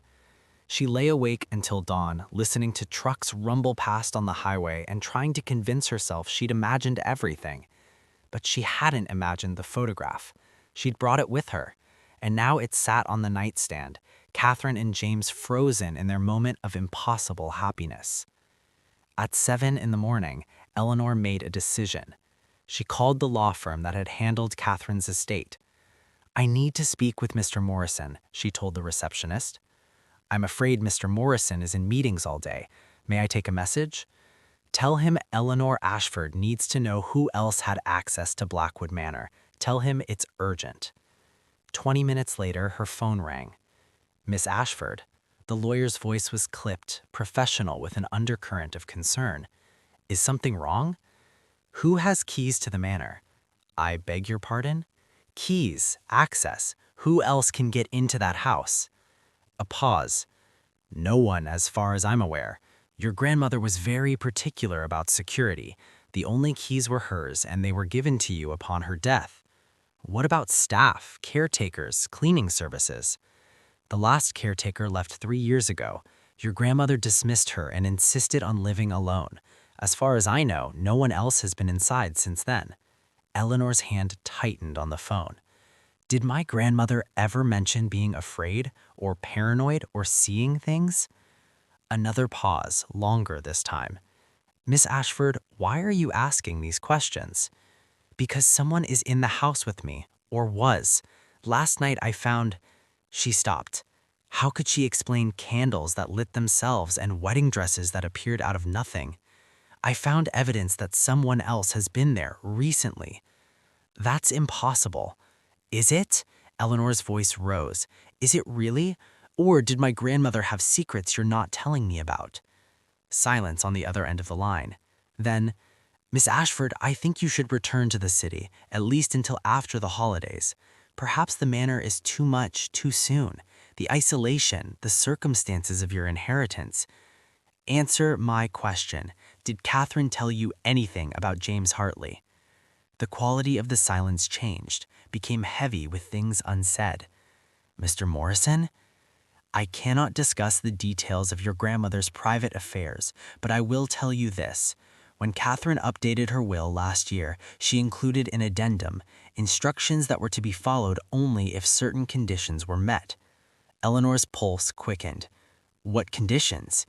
She lay awake until dawn, listening to trucks rumble past on the highway and trying to convince herself she'd imagined everything. But she hadn't imagined the photograph. She'd brought it with her, and now it sat on the nightstand, Catherine and James frozen in their moment of impossible happiness. At 7 in the morning, Eleanor made a decision. She called the law firm that had handled Catherine's estate. "I need to speak with Mr. Morrison," she told the receptionist. "I'm afraid Mr. Morrison is in meetings all day. May I take a message?" "Tell him Eleanor Ashford needs to know who else had access to Blackwood Manor. Tell him it's urgent." 20 minutes later, her phone rang. "Miss Ashford." The lawyer's voice was clipped, professional with an undercurrent of concern. "Is something wrong?" "Who has keys to the manor?" "I beg your pardon?" "Keys, access. Who else can get into that house?" A pause. "No one, as far as I'm aware. Your grandmother was very particular about security. The only keys were hers, and they were given to you upon her death." "What about staff, caretakers, cleaning services?" "The last caretaker left 3 years ago. Your grandmother dismissed her and insisted on living alone. As far as I know, no one else has been inside since then." Eleanor's hand tightened on the phone. Did my grandmother ever mention being afraid, or paranoid, or seeing things? Another pause, longer this time. "Miss Ashford, why are you asking these questions?" "Because someone is in the house with me, or was. Last night I found..." She stopped. How could she explain candles that lit themselves and wedding dresses that appeared out of nothing? "I found evidence that someone else has been there recently." "That's impossible." "Is it?" Eleanor's voice rose. "Is it really? Or did my grandmother have secrets you're not telling me about? Silence on the other end of the line. Then, Miss Ashford, I think you should return to the city, at least until after the holidays. Perhaps the manor is too much, too soon. The isolation, the circumstances of your inheritance. Answer my question. Did Catherine tell you anything about James Hartley? The quality of the silence changed, became heavy with things unsaid. Mr. Morrison? I cannot discuss the details of your grandmother's private affairs, but I will tell you this. When Catherine updated her will last year, she included an addendum, instructions that were to be followed only if certain conditions were met. Eleanor's pulse quickened. What conditions?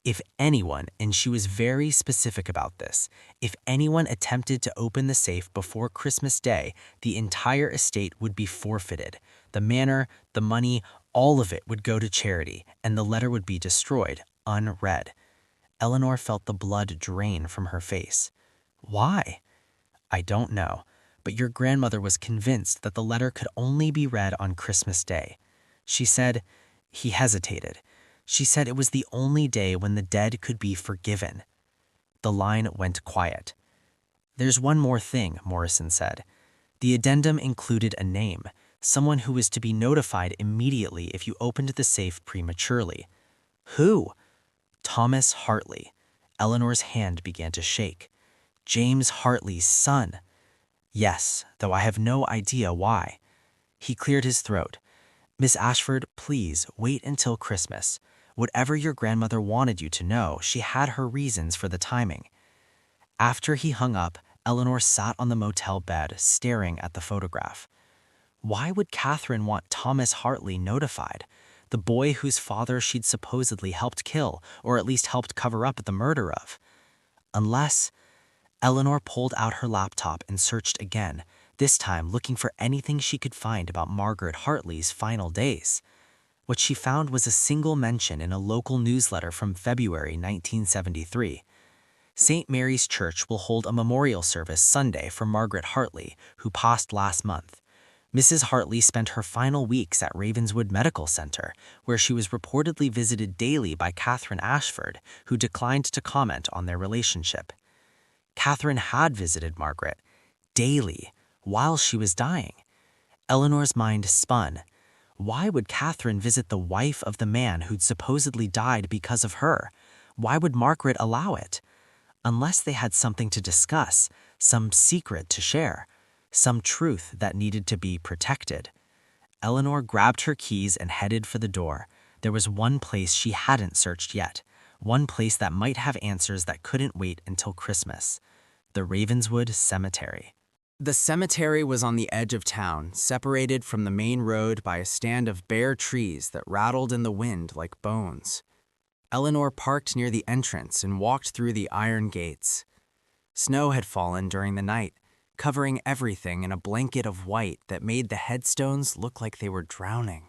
If anyone, and she was very specific about this, if anyone attempted to open the safe before Christmas Day, the entire estate would be forfeited. The manor, the money, all of it would go to charity, and the letter would be destroyed, unread. Eleanor felt the blood drain from her face. Why? I don't know, but your grandmother was convinced that the letter could only be read on Christmas Day. She said, he hesitated. She said it was the only day when the dead could be forgiven. The line went quiet. There's one more thing, Morrison said. The addendum included a name, someone who was to be notified immediately if you opened the safe prematurely. Who? Thomas Hartley. Eleanor's hand began to shake. James Hartley's son. Yes, though I have no idea why. He cleared his throat. Miss Ashford, please wait until Christmas. Whatever your grandmother wanted you to know, she had her reasons for the timing. After he hung up, Eleanor sat on the motel bed, staring at the photograph. Why would Catherine want Thomas Hartley notified? The boy whose father she'd supposedly helped kill, or at least helped cover up the murder of. Unless... Eleanor pulled out her laptop and searched again, this time looking for anything she could find about Margaret Hartley's final days. What she found was a single mention in a local newsletter from February 1973. St. Mary's Church will hold a memorial service Sunday for Margaret Hartley, who passed last month. Mrs. Hartley spent her final weeks at Ravenswood Medical Center, where she was reportedly visited daily by Catherine Ashford, who declined to comment on their relationship. Catherine had visited Margaret daily while she was dying. Eleanor's mind spun. Why would Catherine visit the wife of the man who'd supposedly died because of her? Why would Margaret allow it? Unless they had something to discuss, some secret to share, some truth that needed to be protected. Eleanor grabbed her keys and headed for the door. There was one place she hadn't searched yet, one place that might have answers that couldn't wait until Christmas. The Ravenswood Cemetery. The cemetery was on the edge of town, separated from the main road by a stand of bare trees that rattled in the wind like bones. Eleanor parked near the entrance and walked through the iron gates. Snow had fallen during the night, covering everything in a blanket of white that made the headstones look like they were drowning.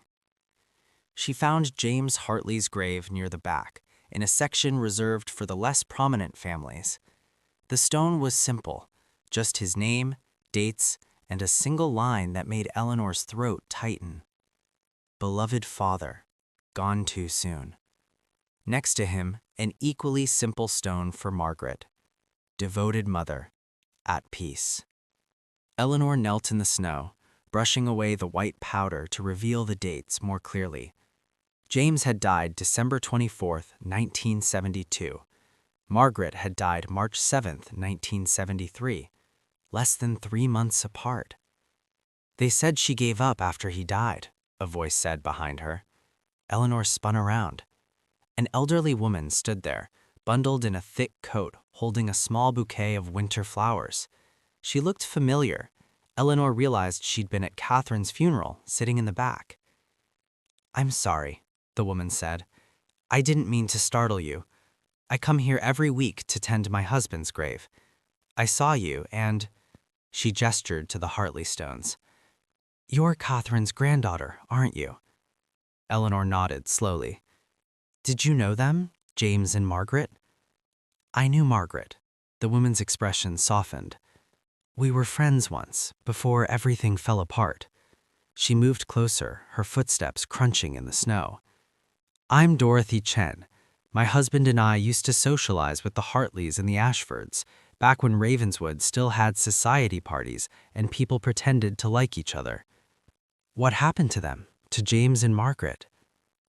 She found James Hartley's grave near the back, in a section reserved for the less prominent families. The stone was simple, just his name, dates, and a single line that made Eleanor's throat tighten. Beloved father, gone too soon. Next to him, an equally simple stone for Margaret. Devoted mother, at peace. Eleanor knelt in the snow, brushing away the white powder to reveal the dates more clearly. James had died December 24th, 1972. Margaret had died March 7th, 1973. Less than 3 months apart. They said she gave up after he died, a voice said behind her. Eleanor spun around. An elderly woman stood there, bundled in a thick coat, holding a small bouquet of winter flowers. She looked familiar. Eleanor realized she'd been at Catherine's funeral, sitting in the back. I'm sorry, the woman said. I didn't mean to startle you. I come here every week to tend my husband's grave. I saw you and... She gestured to the Hartley stones. You're Catherine's granddaughter, aren't you? Eleanor nodded slowly. Did you know them, James and Margaret? I knew Margaret. The woman's expression softened. We were friends once, before everything fell apart. She moved closer, her footsteps crunching in the snow. I'm Dorothy Chen. My husband and I used to socialize with the Hartleys and the Ashfords, back when Ravenswood still had society parties and people pretended to like each other. What happened to them? To James and Margaret?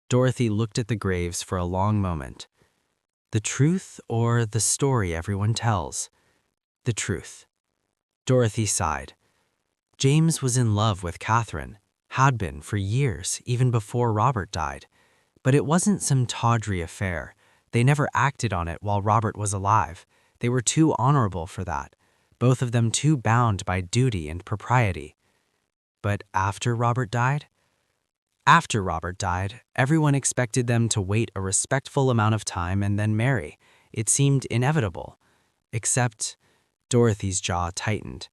Dorothy looked at the graves for a long moment. The truth or the story everyone tells? The truth. Dorothy sighed. James was in love with Catherine, had been for years, even before Robert died. But it wasn't some tawdry affair. They never acted on it while Robert was alive. They were too honorable for that, both of them too bound by duty and propriety. But after Robert died? After Robert died, everyone expected them to wait a respectful amount of time and then marry. It seemed inevitable. Except, Dorothy's jaw tightened.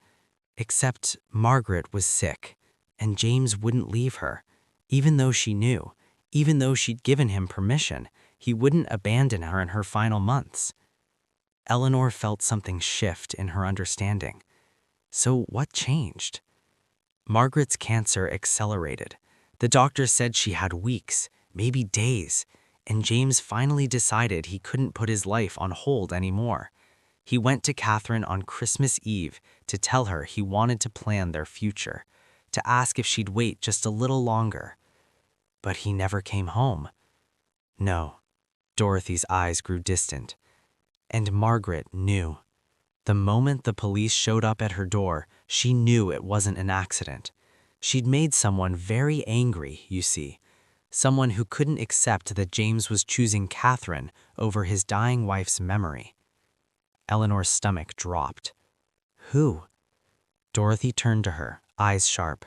Except Margaret was sick, and James wouldn't leave her. Even though she knew, even though she'd given him permission, he wouldn't abandon her in her final months. Eleanor felt something shift in her understanding. So what changed? Margaret's cancer accelerated. The doctor said she had weeks, maybe days, and James finally decided he couldn't put his life on hold anymore. He went to Catherine on Christmas Eve to tell her he wanted to plan their future, to ask if she'd wait just a little longer. But he never came home. No. Dorothy's eyes grew distant. And Margaret knew. The moment the police showed up at her door, she knew it wasn't an accident. She'd made someone very angry, you see. Someone who couldn't accept that James was choosing Catherine over his dying wife's memory. Eleanor's stomach dropped. Who? Dorothy turned to her, eyes sharp.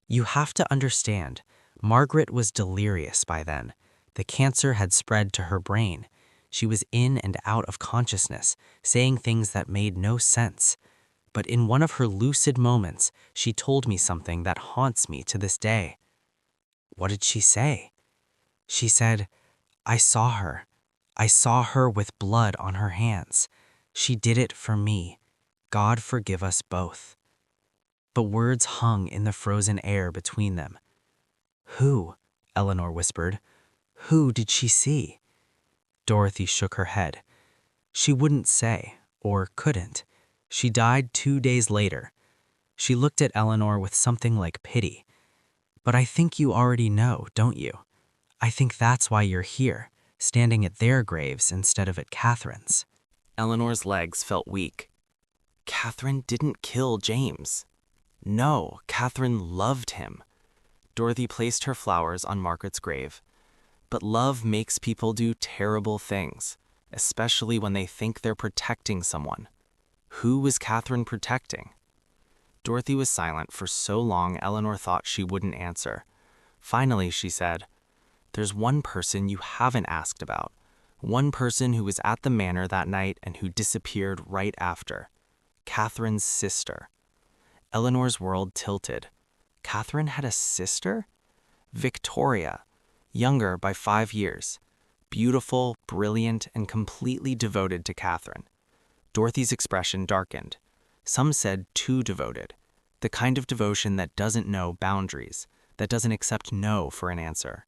You have to understand, Margaret was delirious by then. The cancer had spread to her brain. She was in and out of consciousness, saying things that made no sense. But in one of her lucid moments, she told me something that haunts me to this day. What did she say? She said, I saw her. I saw her with blood on her hands. She did it for me. God forgive us both. But words hung in the frozen air between them. Who? Eleanor whispered. Who did she see? Dorothy shook her head. She wouldn't say, or couldn't. She died 2 days later. She looked at Eleanor with something like pity. But I think you already know, don't you? I think that's why you're here, standing at their graves instead of at Catherine's. Eleanor's legs felt weak. Catherine didn't kill James. No, Catherine loved him. Dorothy placed her flowers on Margaret's grave. But love makes people do terrible things, especially when they think they're protecting someone. Who was Catherine protecting? Dorothy was silent for so long Eleanor thought she wouldn't answer. Finally, she said, There's one person you haven't asked about. One person who was at the manor that night and who disappeared right after. Catherine's sister. Eleanor's world tilted. Catherine had a sister? Victoria. Younger by 5 years. Beautiful, brilliant, and completely devoted to Catherine. Dorothy's expression darkened. Some said too devoted. The kind of devotion that doesn't know boundaries, that doesn't accept no for an answer.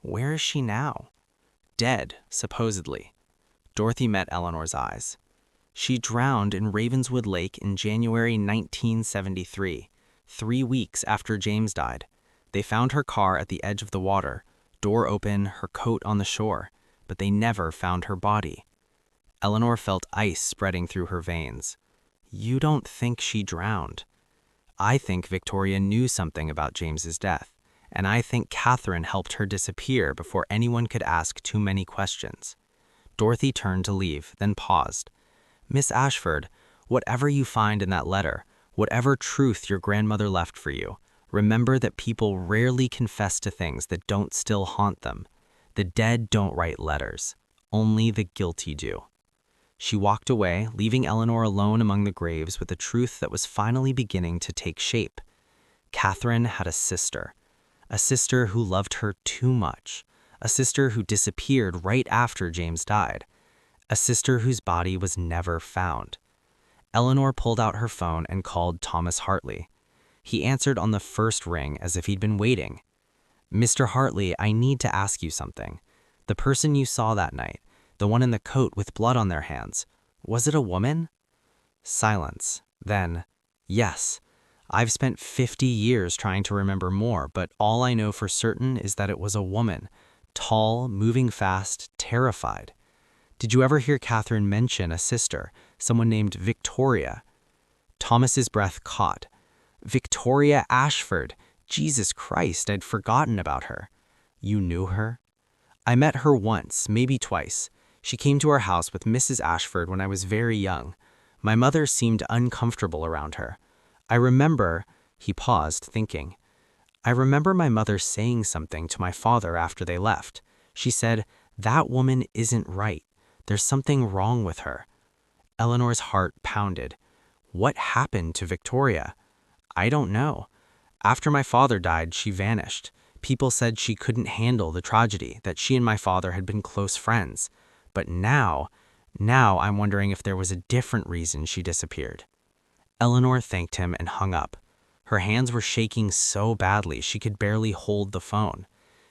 Where is she now? Dead, supposedly. Dorothy met Eleanor's eyes. She drowned in Ravenswood Lake in January 1973, 3 weeks after James died. They found her car at the edge of the water, door open, her coat on the shore, but they never found her body. Eleanor felt ice spreading through her veins. You don't think she drowned. I think Victoria knew something about James's death, and I think Catherine helped her disappear before anyone could ask too many questions. Dorothy turned to leave, then paused. Miss Ashford, whatever you find in that letter, whatever truth your grandmother left for you, remember that people rarely confess to things that don't still haunt them. The dead don't write letters. Only the guilty do. She walked away, leaving Eleanor alone among the graves with a truth that was finally beginning to take shape. Catherine had a sister who loved her too much, a sister who disappeared right after James died, a sister whose body was never found. Eleanor pulled out her phone and called Thomas Hartley. He answered on the first ring as if he'd been waiting. Mr. Hartley, I need to ask you something. The person you saw that night, the one in the coat with blood on their hands, was it a woman? Silence. Then, yes. I've spent 50 years trying to remember more, but all I know for certain is that it was a woman, tall, moving fast, terrified. Did you ever hear Catherine mention a sister, someone named Victoria? Thomas's breath caught. Victoria Ashford! Jesus Christ, I'd forgotten about her. You knew her? I met her once, maybe twice. She came to our house with Mrs. Ashford when I was very young. My mother seemed uncomfortable around her. I remember, he paused, thinking. I remember my mother saying something to my father after they left. She said, "That woman isn't right. There's something wrong with her." Eleanor's heart pounded. What happened to Victoria? I don't know. After my father died, she vanished. People said she couldn't handle the tragedy, that she and my father had been close friends. But now I'm wondering if there was a different reason she disappeared. Eleanor thanked him and hung up. Her hands were shaking so badly she could barely hold the phone.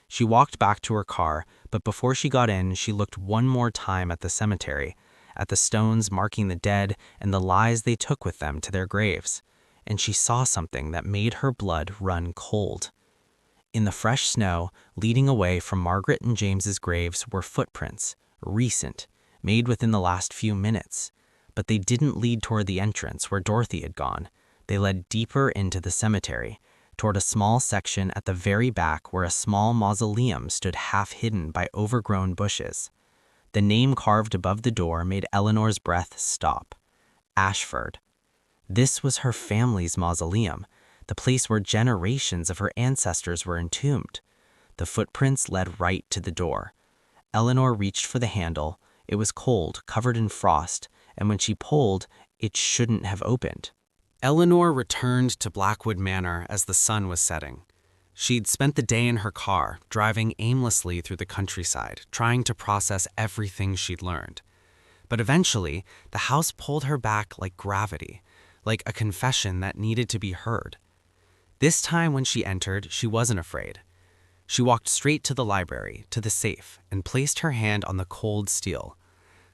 She walked back to her car, but before she got in, she looked one more time at the cemetery, at the stones marking the dead and the lies they took with them to their graves. And she saw something that made her blood run cold. In the fresh snow, leading away from Margaret and James's graves were footprints, recent, made within the last few minutes. But they didn't lead toward the entrance where Dorothy had gone. They led deeper into the cemetery, toward a small section at the very back where a small mausoleum stood half hidden by overgrown bushes. The name carved above the door made Eleanor's breath stop. Ashford. This was her family's mausoleum, the place where generations of her ancestors were entombed. The footprints led right to the door. Eleanor reached for the handle. It was cold, covered in frost, and when she pulled, it shouldn't have opened. Eleanor returned to Blackwood Manor as the sun was setting. She'd spent the day in her car, driving aimlessly through the countryside, trying to process everything she'd learned. But eventually, the house pulled her back like gravity, like a confession that needed to be heard. This time when she entered, she wasn't afraid. She walked straight to the library, to the safe, and placed her hand on the cold steel.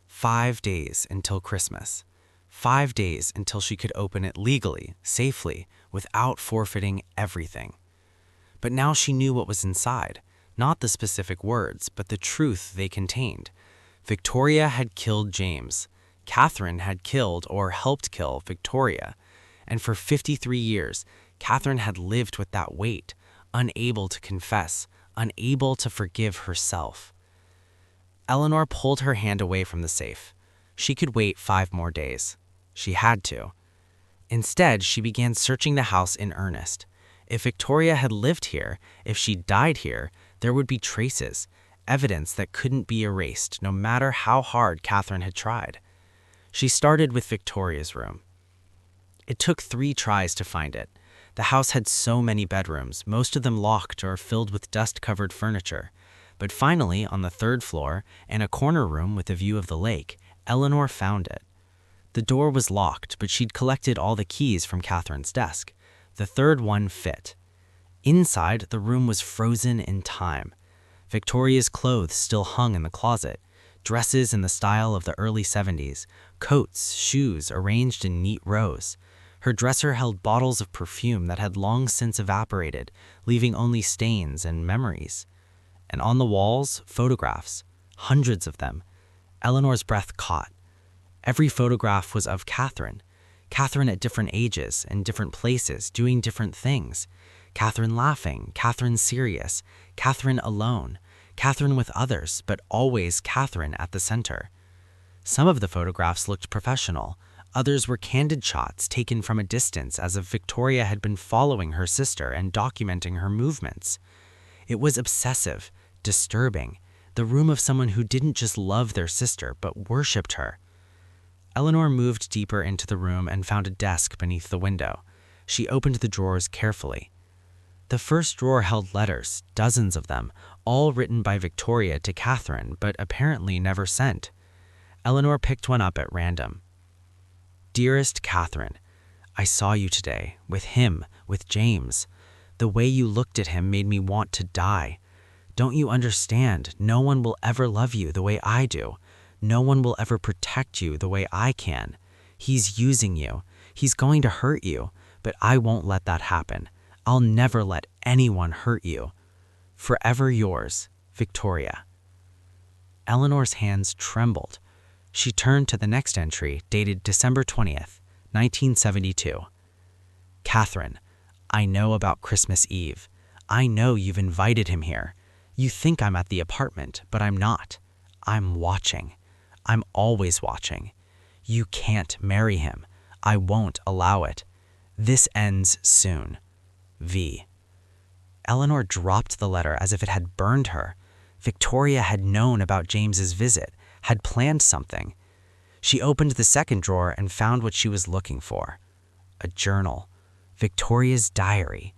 5 days until Christmas. 5 days until she could open it legally, safely, without forfeiting everything. But now she knew what was inside, not the specific words, but the truth they contained. Victoria had killed James. Catherine had killed or helped kill Victoria. And for 53 years, Catherine had lived with that weight, unable to confess, unable to forgive herself. Eleanor pulled her hand away from the safe. She could wait 5 more days. She had to. Instead, she began searching the house in earnest. If Victoria had lived here, if she died here, there would be traces, evidence that couldn't be erased, no matter how hard Catherine had tried. She started with Victoria's room. It took 3 tries to find it. The house had so many bedrooms, most of them locked or filled with dust-covered furniture. But finally, on the 3rd floor, in a corner room with a view of the lake, Eleanor found it. The door was locked, but she'd collected all the keys from Catherine's desk. The 3rd one fit. Inside, the room was frozen in time. Victoria's clothes still hung in the closet, dresses in the style of the early 70s, coats, shoes arranged in neat rows. Her dresser held bottles of perfume that had long since evaporated, leaving only stains and memories. And on the walls, photographs, hundreds of them. Eleanor's breath caught. Every photograph was of Catherine. Catherine at different ages and different places, doing different things. Catherine laughing, Catherine serious, Catherine alone, Catherine with others, but always Catherine at the center. Some of the photographs looked professional. Others were candid shots taken from a distance as if Victoria had been following her sister and documenting her movements. It was obsessive, disturbing, the room of someone who didn't just love their sister, but worshipped her. Eleanor moved deeper into the room and found a desk beneath the window. She opened the drawers carefully. The first drawer held letters, dozens of them, all written by Victoria to Catherine, but apparently never sent. Eleanor picked one up at random. Dearest Catherine, I saw you today, with him, with James. The way you looked at him made me want to die. Don't you understand? No one will ever love you the way I do. No one will ever protect you the way I can. He's using you. He's going to hurt you, but I won't let that happen. I'll never let anyone hurt you. Forever yours, Victoria. Eleanor's hands trembled. She turned to the next entry, dated December 20th, 1972. Catherine, I know about Christmas Eve. I know you've invited him here. You think I'm at the apartment, but I'm not. I'm watching. I'm always watching. You can't marry him. I won't allow it. This ends soon. V. Eleanor dropped the letter as if it had burned her. Victoria had known about James's visit, had planned something. She opened the second drawer and found what she was looking for. A journal. Victoria's diary.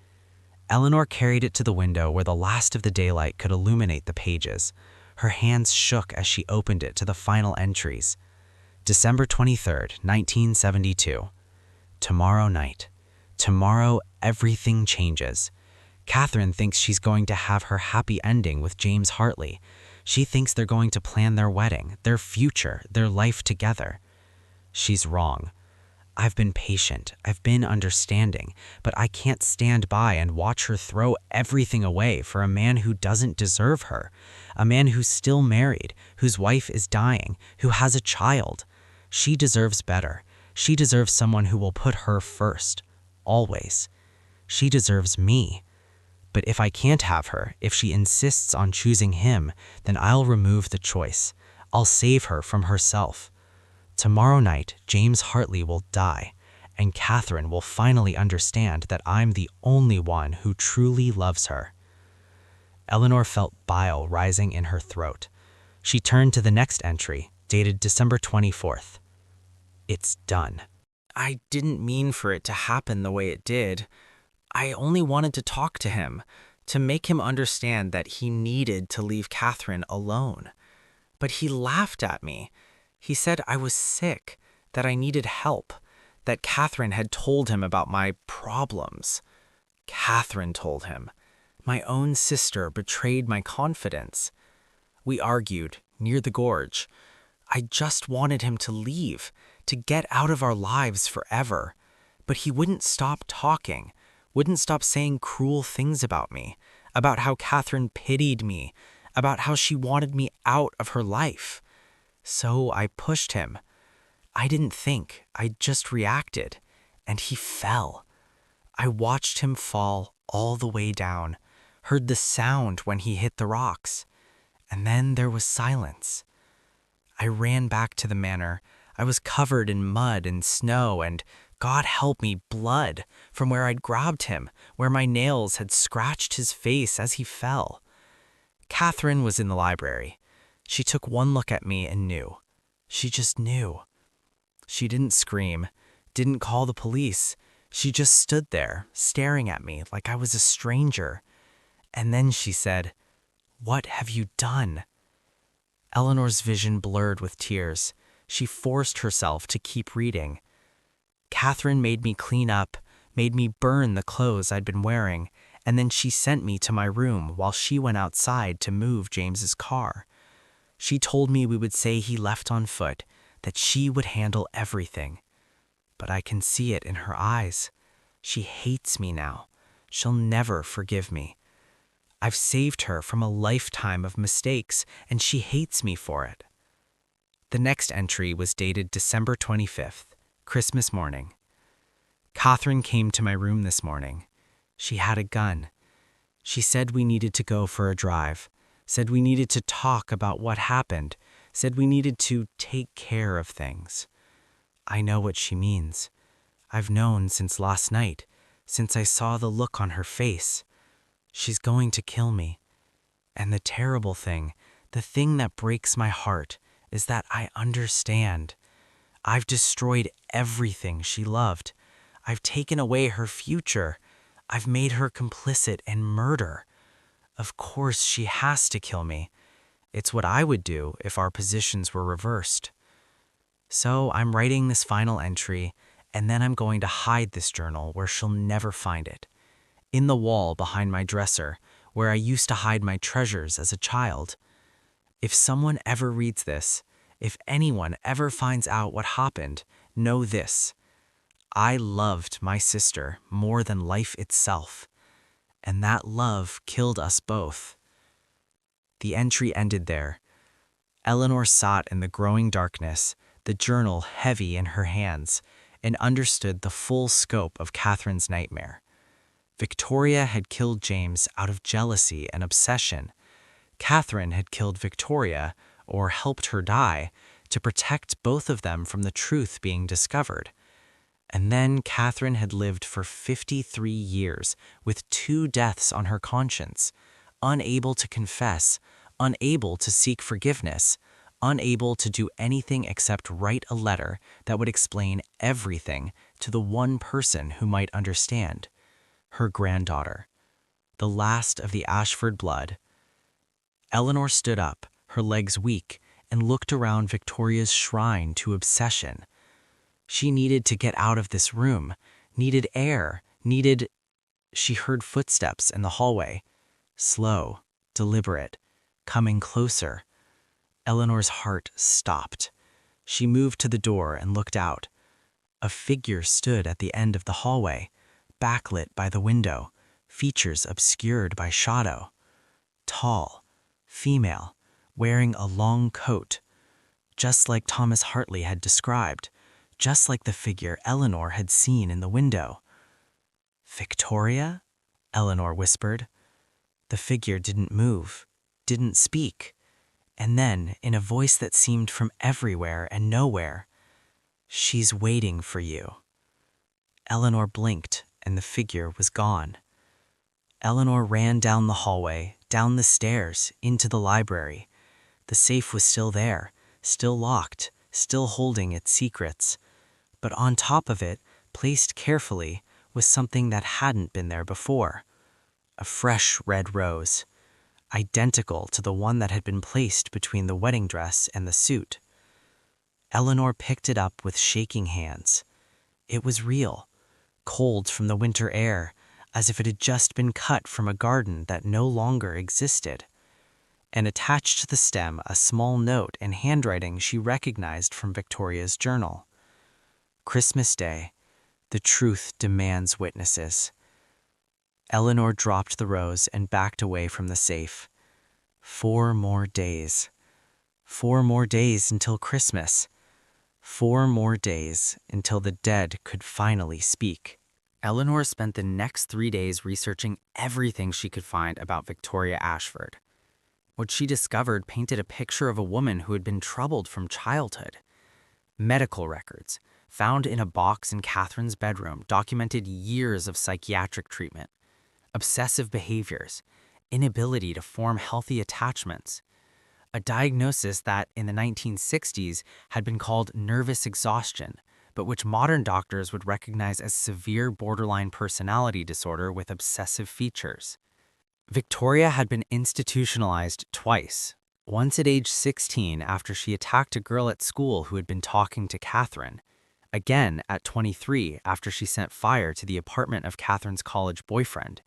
Eleanor carried it to the window where the last of the daylight could illuminate the pages. Her hands shook as she opened it to the final entries. December 23rd, 1972. Tomorrow night. Tomorrow everything changes. Catherine thinks she's going to have her happy ending with James Hartley. She thinks they're going to plan their wedding, their future, their life together. She's wrong. I've been patient, I've been understanding, but I can't stand by and watch her throw everything away for a man who doesn't deserve her, a man who's still married, whose wife is dying, who has a child. She deserves better. She deserves someone who will put her first, always. She deserves me. But if I can't have her, if she insists on choosing him, then I'll remove the choice. I'll save her from herself. Tomorrow night, James Hartley will die, and Catherine will finally understand that I'm the only one who truly loves her. Eleanor felt bile rising in her throat. She turned to the next entry, dated December 24th. It's done. I didn't mean for it to happen the way it did. I only wanted to talk to him, to make him understand that he needed to leave Catherine alone. But he laughed at me. He said I was sick, that I needed help, that Catherine had told him about my problems. Catherine told him. My own sister betrayed my confidence. We argued near the gorge. I just wanted him to leave, to get out of our lives forever. But he wouldn't stop talking, wouldn't stop saying cruel things about me, about how Catherine pitied me, about how she wanted me out of her life. So I pushed him. I didn't think, I just reacted, and he fell. I watched him fall all the way down, heard the sound when he hit the rocks, and then there was silence. I ran back to the manor. I was covered in mud and snow and, God help me, blood from where I'd grabbed him, where my nails had scratched his face as he fell. Catherine was in the library. She took one look at me and knew. She just knew. She didn't scream, didn't call the police. She just stood there, staring at me like I was a stranger. And then she said, "What have you done?" Eleanor's vision blurred with tears. She forced herself to keep reading. Catherine made me clean up, made me burn the clothes I'd been wearing, and then she sent me to my room while she went outside to move James's car. She told me we would say he left on foot, that she would handle everything. But I can see it in her eyes. She hates me now. She'll never forgive me. I've saved her from a lifetime of mistakes, and she hates me for it. The next entry was dated December 25th, Christmas morning. Catherine came to my room this morning. She had a gun. She said we needed to go for a drive, said we needed to talk about what happened, said we needed to take care of things. I know what she means. I've known since last night, since I saw the look on her face. She's going to kill me. And the terrible thing, the thing that breaks my heart, is that I understand. I've destroyed everything she loved. I've taken away her future. I've made her complicit in murder. Of course she has to kill me. It's what I would do if our positions were reversed. So I'm writing this final entry, and then I'm going to hide this journal where she'll never find it. In the wall behind my dresser, where I used to hide my treasures as a child. If someone ever reads this, if anyone ever finds out what happened, know this. I loved my sister more than life itself, and that love killed us both." The entry ended there. Eleanor sat in the growing darkness, the journal heavy in her hands, and understood the full scope of Catherine's nightmare. Victoria had killed James out of jealousy and obsession. Catherine had killed Victoria, or helped her die, to protect both of them from the truth being discovered. And then Catherine had lived for 53 years with 2 deaths on her conscience, unable to confess, unable to seek forgiveness, unable to do anything except write a letter that would explain everything to the one person who might understand: her granddaughter, the last of the Ashford blood. Eleanor stood up, her legs weak, and looked around Victoria's shrine to obsession. She needed to get out of this room, needed air, needed... She heard footsteps in the hallway, slow, deliberate, coming closer. Eleanor's heart stopped. She moved to the door and looked out. A figure stood at the end of the hallway, backlit by the window, features obscured by shadow. Tall, female, wearing a long coat, just like Thomas Hartley had described, just like the figure Eleanor had seen in the window. "Victoria?" Eleanor whispered. The figure didn't move, didn't speak. And then, in a voice that seemed from everywhere and nowhere, "She's waiting for you." Eleanor blinked, and the figure was gone. Eleanor ran down the hallway, down the stairs, into the library. The safe was still there, still locked, still holding its secrets. But on top of it, placed carefully, was something that hadn't been there before. A fresh red rose, identical to the one that had been placed between the wedding dress and the suit. Eleanor picked it up with shaking hands. It was real, cold from the winter air, as if it had just been cut from a garden that no longer existed. And attached to the stem a small note in handwriting she recognized from Victoria's journal. "Christmas Day. The truth demands witnesses." Eleanor dropped the rose and backed away from the safe. 4 more days. 4 more days until Christmas. 4 more days until the dead could finally speak. Eleanor spent the next 3 days researching everything she could find about Victoria Ashford. What she discovered painted a picture of a woman who had been troubled from childhood. Medical records, found in a box in Catherine's bedroom, documented years of psychiatric treatment, obsessive behaviors, inability to form healthy attachments. A diagnosis that, in the 1960s, had been called nervous exhaustion, but which modern doctors would recognize as severe borderline personality disorder with obsessive features. Victoria had been institutionalized twice, once at age 16 after she attacked a girl at school who had been talking to Catherine, again at 23 after she set fire to the apartment of Catherine's college boyfriend.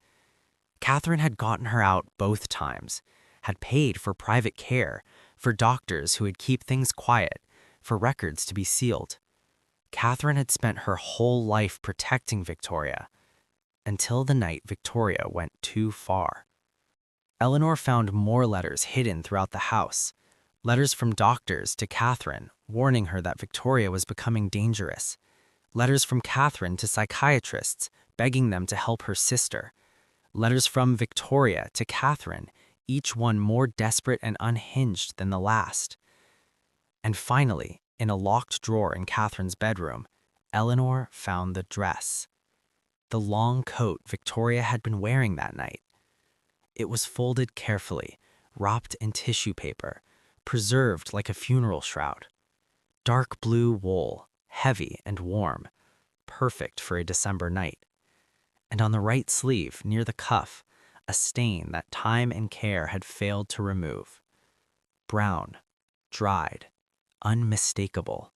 Catherine had gotten her out both times, had paid for private care, for doctors who would keep things quiet, for records to be sealed. Catherine had spent her whole life protecting Victoria, until the night Victoria went too far. Eleanor found more letters hidden throughout the house, letters from doctors to Catherine warning her that Victoria was becoming dangerous, letters from Catherine to psychiatrists begging them to help her sister, letters from Victoria to Catherine, each one more desperate and unhinged than the last. And finally, in a locked drawer in Catherine's bedroom, Eleanor found the dress. The long coat Victoria had been wearing that night. It was folded carefully, wrapped in tissue paper, preserved like a funeral shroud. Dark blue wool, heavy and warm, perfect for a December night. And on the right sleeve, near the cuff, a stain that time and care had failed to remove. Brown, dried, unmistakable.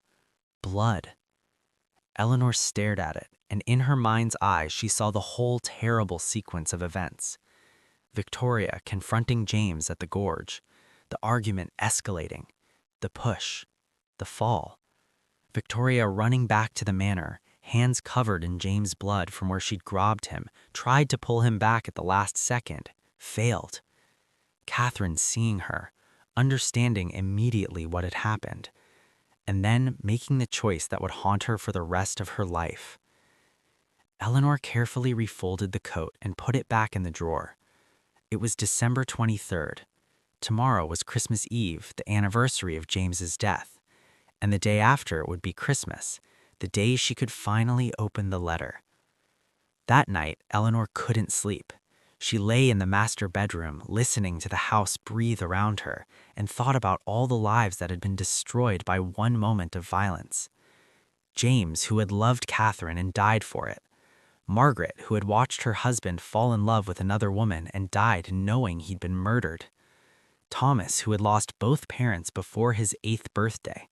Blood. Eleanor stared at it, and in her mind's eye she saw the whole terrible sequence of events. Victoria confronting James at the gorge, the argument escalating, the push, the fall. Victoria running back to the manor, hands covered in James' blood from where she'd grabbed him, tried to pull him back at the last second, failed. Catherine seeing her, understanding immediately what had happened, and then making the choice that would haunt her for the rest of her life. Eleanor carefully refolded the coat and put it back in the drawer. It was December 23rd. Tomorrow was Christmas Eve, the anniversary of James's death, and the day after would be Christmas, the day she could finally open the letter. That night, Eleanor couldn't sleep. She lay in the master bedroom, listening to the house breathe around her, and thought about all the lives that had been destroyed by one moment of violence. James, who had loved Catherine and died for it. Margaret, who had watched her husband fall in love with another woman and died knowing he'd been murdered. Thomas, who had lost both parents before his 8th birthday.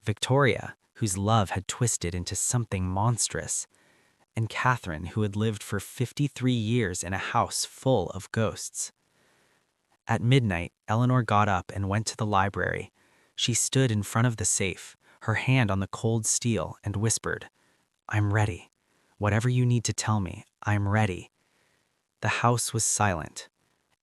Victoria, whose love had twisted into something monstrous. And Catherine, who had lived for 53 years in a house full of ghosts. At midnight, Eleanor got up and went to the library. She stood in front of the safe, her hand on the cold steel, and whispered, "I'm ready. Whatever you need to tell me, I'm ready." The house was silent.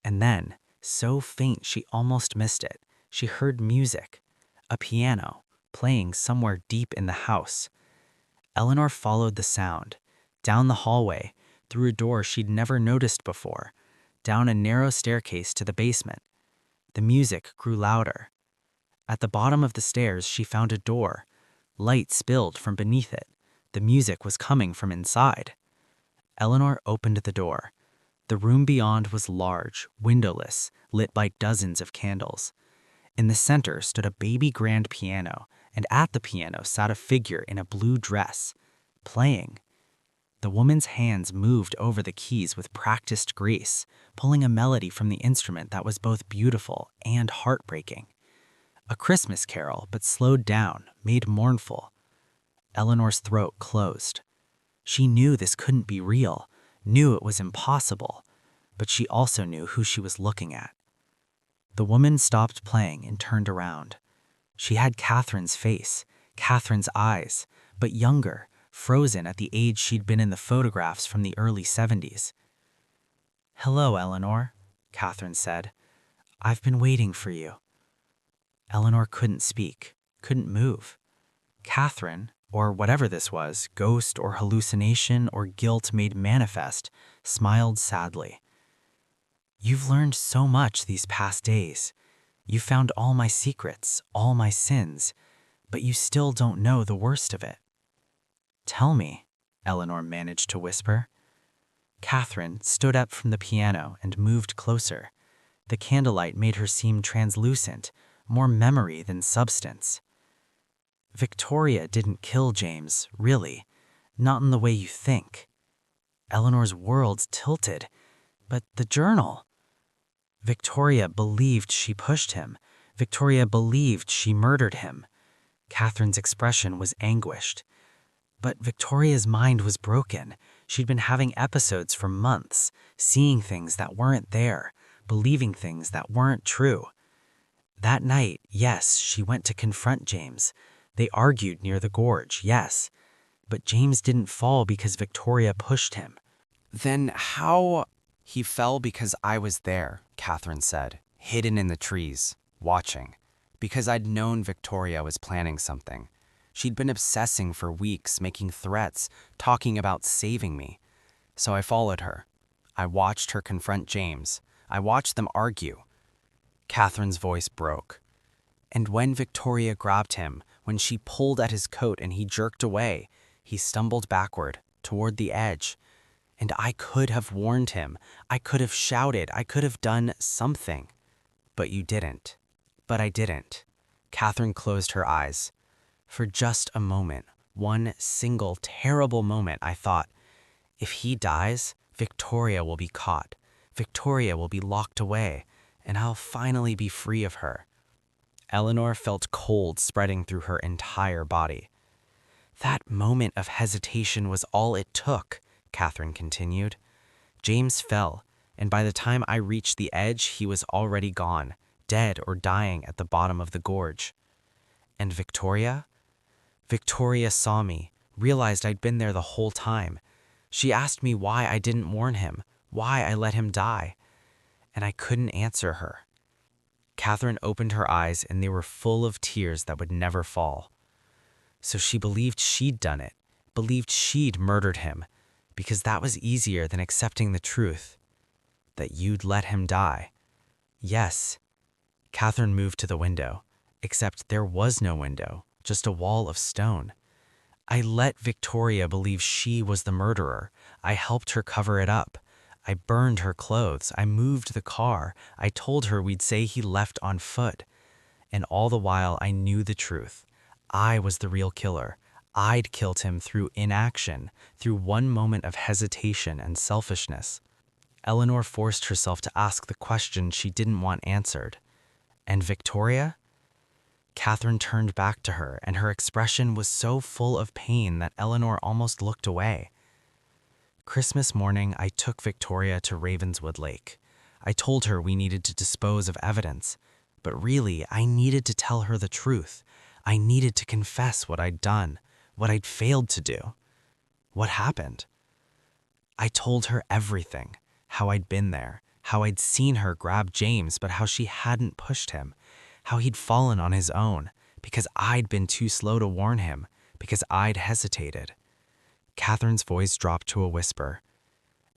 And then, so faint she almost missed it, she heard music, a piano, playing somewhere deep in the house. Eleanor followed the sound, down the hallway, through a door she'd never noticed before, down a narrow staircase to the basement. The music grew louder. At the bottom of the stairs she found a door. Light spilled from beneath it. The music was coming from inside. Eleanor opened the door. The room beyond was large, windowless, lit by dozens of candles. In the center stood a baby grand piano, and at the piano sat a figure in a blue dress, playing. The woman's hands moved over the keys with practiced grace, pulling a melody from the instrument that was both beautiful and heartbreaking. A Christmas carol, but slowed down, made mournful. Eleanor's throat closed. She knew this couldn't be real, knew it was impossible, but she also knew who she was looking at. The woman stopped playing and turned around. She had Catherine's face, Catherine's eyes, but younger, frozen at the age she'd been in the photographs from the early 70s. "Hello, Eleanor," Catherine said. "I've been waiting for you." Eleanor couldn't speak, couldn't move. Catherine, or whatever this was, ghost or hallucination or guilt made manifest, smiled sadly. "You've learned so much these past days. You found all my secrets, all my sins, but you still don't know the worst of it." "Tell me," Eleanor managed to whisper. Catherine stood up from the piano and moved closer. The candlelight made her seem translucent, more memory than substance. "Victoria didn't kill James, really. Not in the way you think." Eleanor's world tilted. "But the journal." "Victoria believed she pushed him. Victoria believed she murdered him." Catherine's expression was anguished. "But Victoria's mind was broken. She'd been having episodes for months, seeing things that weren't there, believing things that weren't true. That night, yes, she went to confront James. They argued near the gorge, yes. But James didn't fall because Victoria pushed him." "Then how—" "He fell because I was there," Catherine said, hidden in the trees, watching. Because I'd known Victoria was planning something. She'd been obsessing for weeks, making threats, talking about saving me. So I followed her. I watched her confront James. I watched them argue. Catherine's voice broke. And when Victoria grabbed him, when she pulled at his coat and he jerked away, he stumbled backward, toward the edge. And I could have warned him. I could have shouted. I could have done something. But you didn't. But I didn't." Catherine closed her eyes. For just a moment, one single terrible moment, I thought, if he dies, Victoria will be caught. Victoria will be locked away, and I'll finally be free of her. Eleanor felt cold spreading through her entire body. "That moment of hesitation was all it took," Catherine continued. "James fell, and by the time I reached the edge, he was already gone, dead or dying at the bottom of the gorge. And Victoria? Victoria saw me, realized I'd been there the whole time. She asked me why I didn't warn him, why I let him die, and I couldn't answer her. Catherine opened her eyes and they were full of tears that would never fall. So she believed she'd done it, believed she'd murdered him, because that was easier than accepting the truth, that you'd let him die. Yes. Catherine moved to the window, except there was no window, just a wall of stone. I let Victoria believe she was the murderer. I helped her cover it up. I burned her clothes. I moved the car. I told her we'd say he left on foot. And all the while I knew the truth. I was the real killer. I'd killed him through inaction, through one moment of hesitation and selfishness. Eleanor forced herself to ask the question she didn't want answered. And Victoria? Catherine turned back to her, and her expression was so full of pain that Eleanor almost looked away. Christmas morning, I took Victoria to Ravenswood Lake. I told her we needed to dispose of evidence, but really, I needed to tell her the truth. I needed to confess what I'd done, what I'd failed to do. What happened? I told her everything, how I'd been there, how I'd seen her grab James, but how she hadn't pushed him, how he'd fallen on his own, because I'd been too slow to warn him, because I'd hesitated. Catherine's voice dropped to a whisper.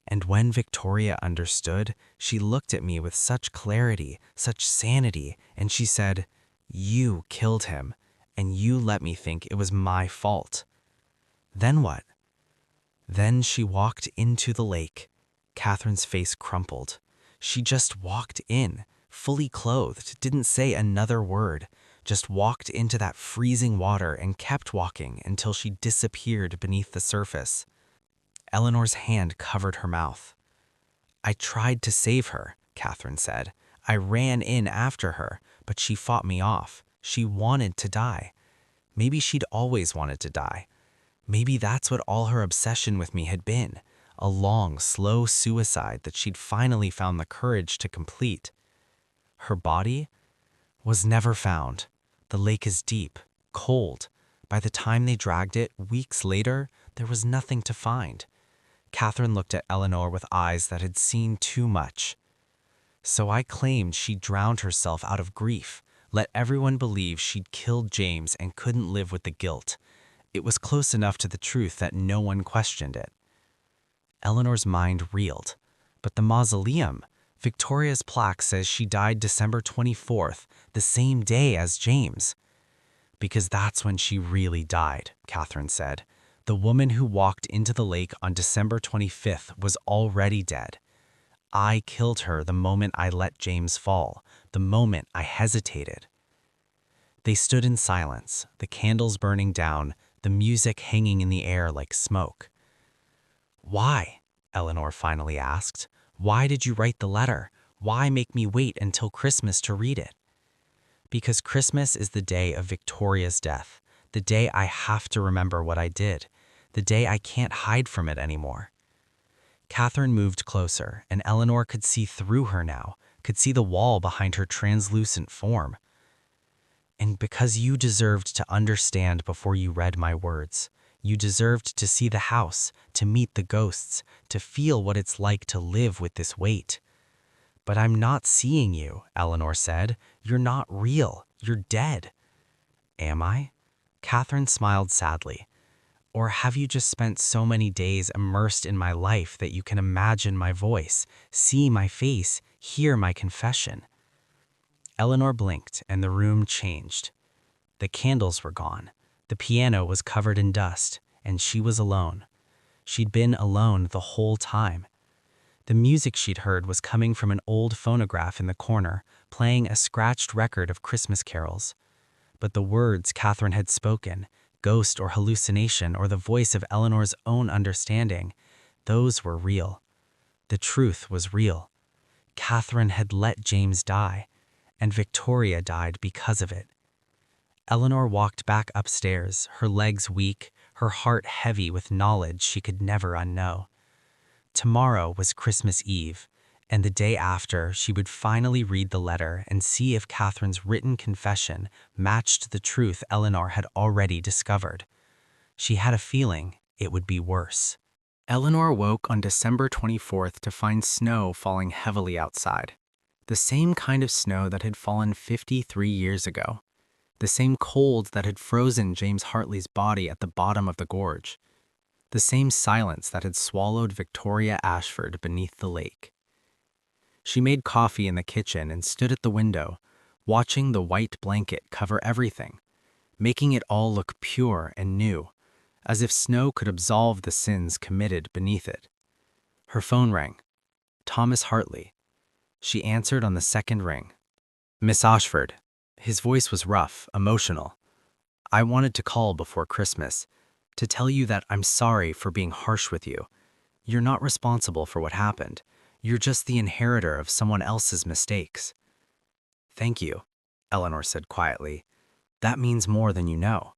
And when Victoria understood, she looked at me with such clarity, such sanity, and she said, "You killed him, and you let me think it was my fault." Then what? Then she walked into the lake. Catherine's face crumpled. She just walked in, fully clothed, didn't say another word, just walked into that freezing water and kept walking until she disappeared beneath the surface. Eleanor's hand covered her mouth. "I tried to save her," Catherine said. "I ran in after her, but she fought me off. She wanted to die. Maybe she'd always wanted to die. Maybe that's what all her obsession with me had been, a long, slow suicide that she'd finally found the courage to complete. Her body was never found. The lake is deep, cold. By the time they dragged it, weeks later, there was nothing to find." Catherine looked at Eleanor with eyes that had seen too much. "So I claimed she drowned herself out of grief, let everyone believe she'd killed James and couldn't live with the guilt. It was close enough to the truth that no one questioned it." Eleanor's mind reeled. "But the mausoleum, Victoria's plaque says she died December 24th, the same day as James." "Because that's when she really died," Catherine said. "The woman who walked into the lake on December 25th was already dead. I killed her the moment I let James fall, the moment I hesitated." They stood in silence, the candles burning down, the music hanging in the air like smoke. "Why?" Eleanor finally asked. "Why did you write the letter? Why make me wait until Christmas to read it?" "Because Christmas is the day of Victoria's death, the day I have to remember what I did, the day I can't hide from it anymore." Catherine moved closer, and Eleanor could see through her now, could see the wall behind her translucent form. "And because you deserved to understand before you read my words. You deserved to see the house, to meet the ghosts, to feel what it's like to live with this weight." "But I'm not seeing you," Eleanor said. "You're not real. You're dead." "Am I?" Catherine smiled sadly. "Or have you just spent so many days immersed in my life that you can imagine my voice, see my face, hear my confession?" Eleanor blinked, and the room changed. The candles were gone. The piano was covered in dust, and she was alone. She'd been alone the whole time. The music she'd heard was coming from an old phonograph in the corner, playing a scratched record of Christmas carols. But the words Catherine had spoken, ghost or hallucination or the voice of Eleanor's own understanding, those were real. The truth was real. Catherine had let James die, and Victoria died because of it. Eleanor walked back upstairs, her legs weak, her heart heavy with knowledge she could never unknow. Tomorrow was Christmas Eve, And the day after, she would finally read the letter and see if Catherine's written confession matched the truth Eleanor had already discovered. She had a feeling it would be worse. Eleanor woke on December 24th to find snow falling heavily outside. The same kind of snow that had fallen 53 years ago. The same cold that had frozen James Hartley's body at the bottom of the gorge. The same silence that had swallowed Victoria Ashford beneath the lake. She made coffee in the kitchen and stood at the window, watching the white blanket cover everything, making it all look pure and new, as if snow could absolve the sins committed beneath it. Her phone rang. Thomas Hartley. She answered on the second ring. Miss Ashford. His voice was rough, emotional. I wanted to call before Christmas, to tell you that I'm sorry for being harsh with you. You're not responsible for what happened. You're just the inheritor of someone else's mistakes. Thank you, Eleanor said quietly. That means more than you know.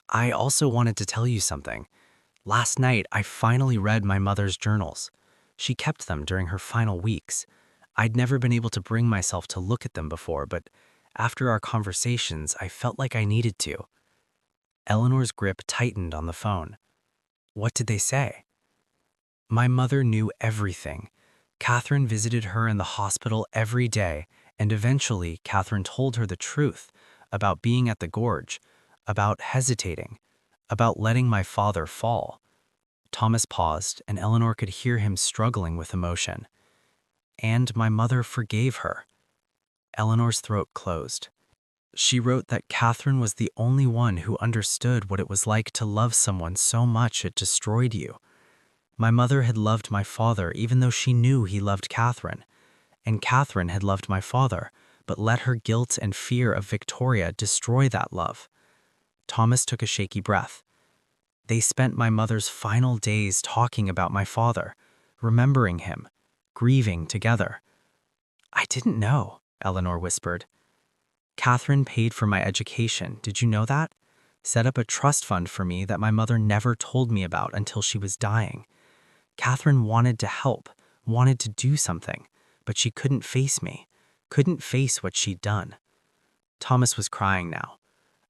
I also wanted to tell you something. Last night, I finally read my mother's journals. She kept them during her final weeks. I'd never been able to bring myself to look at them before, but after our conversations, I felt like I needed to. Eleanor's grip tightened on the phone. What did they say? My mother knew everything. Catherine visited her in the hospital every day, and eventually Catherine told her the truth about being at the gorge, about hesitating, about letting my father fall. Thomas paused, and Eleanor could hear him struggling with emotion. And my mother forgave her. Eleanor's throat closed. She wrote that Catherine was the only one who understood what it was like to love someone so much it destroyed you. My mother had loved my father even though she knew he loved Catherine, and Catherine had loved my father, but let her guilt and fear of Victoria destroy that love. Thomas took a shaky breath. They spent my mother's final days talking about my father, remembering him, grieving together. I didn't know, Eleanor whispered. Catherine paid for my education, did you know that? Set up a trust fund for me that my mother never told me about until she was dying. Catherine wanted to help, wanted to do something, but she couldn't face me, couldn't face what she'd done. Thomas was crying now.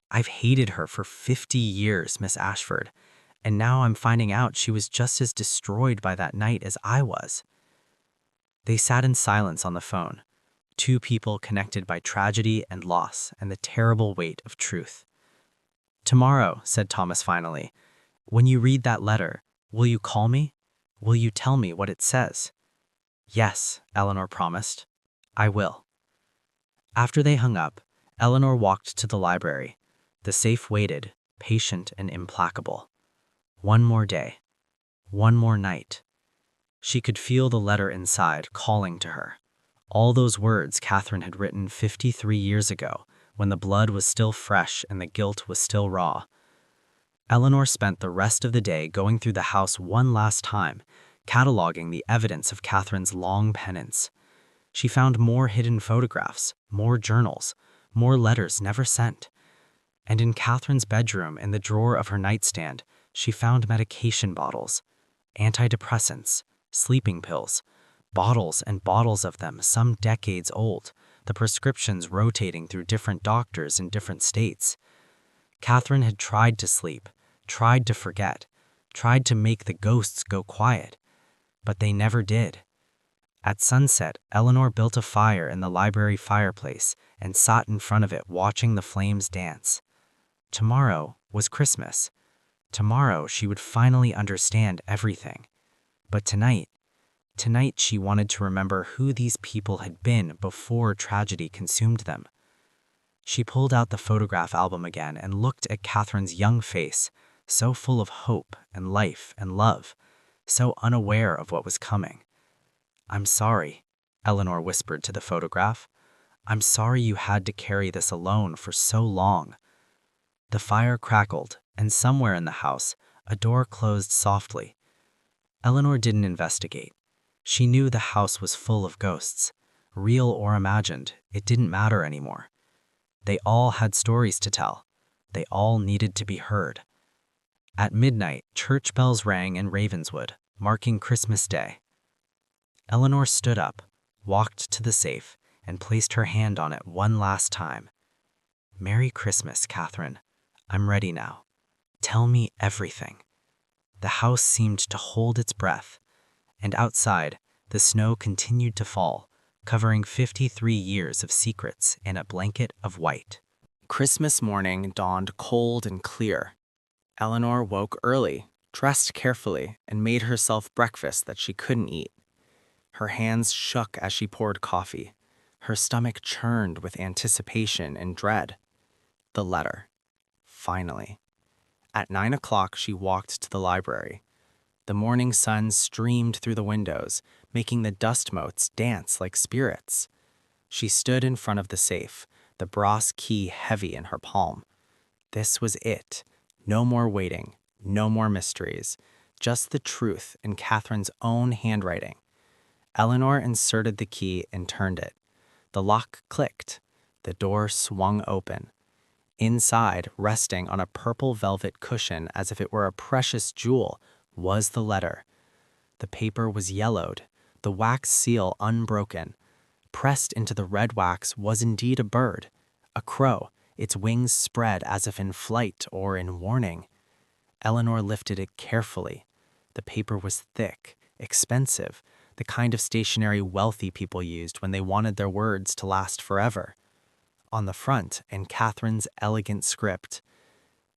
I've hated her for 50 years, Miss Ashford, and now I'm finding out she was just as destroyed by that night as I was. They sat in silence on the phone, two people connected by tragedy and loss and the terrible weight of truth. Tomorrow, said Thomas finally, when you read that letter, will you call me? Will you tell me what it says? Yes, Eleanor promised. I will. After they hung up, Eleanor walked to the library. The safe waited, patient and implacable. One more day. One more night. She could feel the letter inside calling to her. All those words Catherine had written 53 years ago, when the blood was still fresh and the guilt was still raw. Eleanor spent the rest of the day going through the house one last time, cataloging the evidence of Catherine's long penance. She found more hidden photographs, more journals, more letters never sent. And in Catherine's bedroom, in the drawer of her nightstand, she found medication bottles, antidepressants, sleeping pills, bottles and bottles of them, some decades old, the prescriptions rotating through different doctors in different states. Catherine had tried to sleep, tried to forget, tried to make the ghosts go quiet, but they never did. At sunset, Eleanor built a fire in the library fireplace and sat in front of it watching the flames dance. Tomorrow was Christmas. Tomorrow she would finally understand everything. But tonight she wanted to remember who these people had been before tragedy consumed them. She pulled out the photograph album again and looked at Catherine's young face, so full of hope and life and love, so unaware of what was coming. I'm sorry, Eleanor whispered to the photograph. I'm sorry you had to carry this alone for so long. The fire crackled, and somewhere in the house, a door closed softly. Eleanor didn't investigate. She knew the house was full of ghosts. Real or imagined, it didn't matter anymore. They all had stories to tell. They all needed to be heard. At midnight, church bells rang in Ravenswood, marking Christmas Day. Eleanor stood up, walked to the safe, and placed her hand on it one last time. "Merry Christmas, Catherine. I'm ready now. Tell me everything." The house seemed to hold its breath, and outside, the snow continued to fall, covering 53 years of secrets in a blanket of white. Christmas morning dawned cold and clear. Eleanor woke early, dressed carefully, and made herself breakfast that she couldn't eat. Her hands shook as she poured coffee. Her stomach churned with anticipation and dread. The letter. Finally. At 9 o'clock, she walked to the library. The morning sun streamed through the windows, making the dust motes dance like spirits. She stood in front of the safe, the brass key heavy in her palm. This was it. No more waiting, no more mysteries, just the truth in Catherine's own handwriting. Eleanor inserted the key and turned it. The lock clicked. The door swung open. Inside, resting on a purple velvet cushion as if it were a precious jewel, was the letter. The paper was yellowed, the wax seal unbroken. Pressed into the red wax was indeed a bird, a crow, its wings spread as if in flight or in warning. Eleanor lifted it carefully. The paper was thick, expensive, the kind of stationery wealthy people used when they wanted their words to last forever. On the front, in Catherine's elegant script,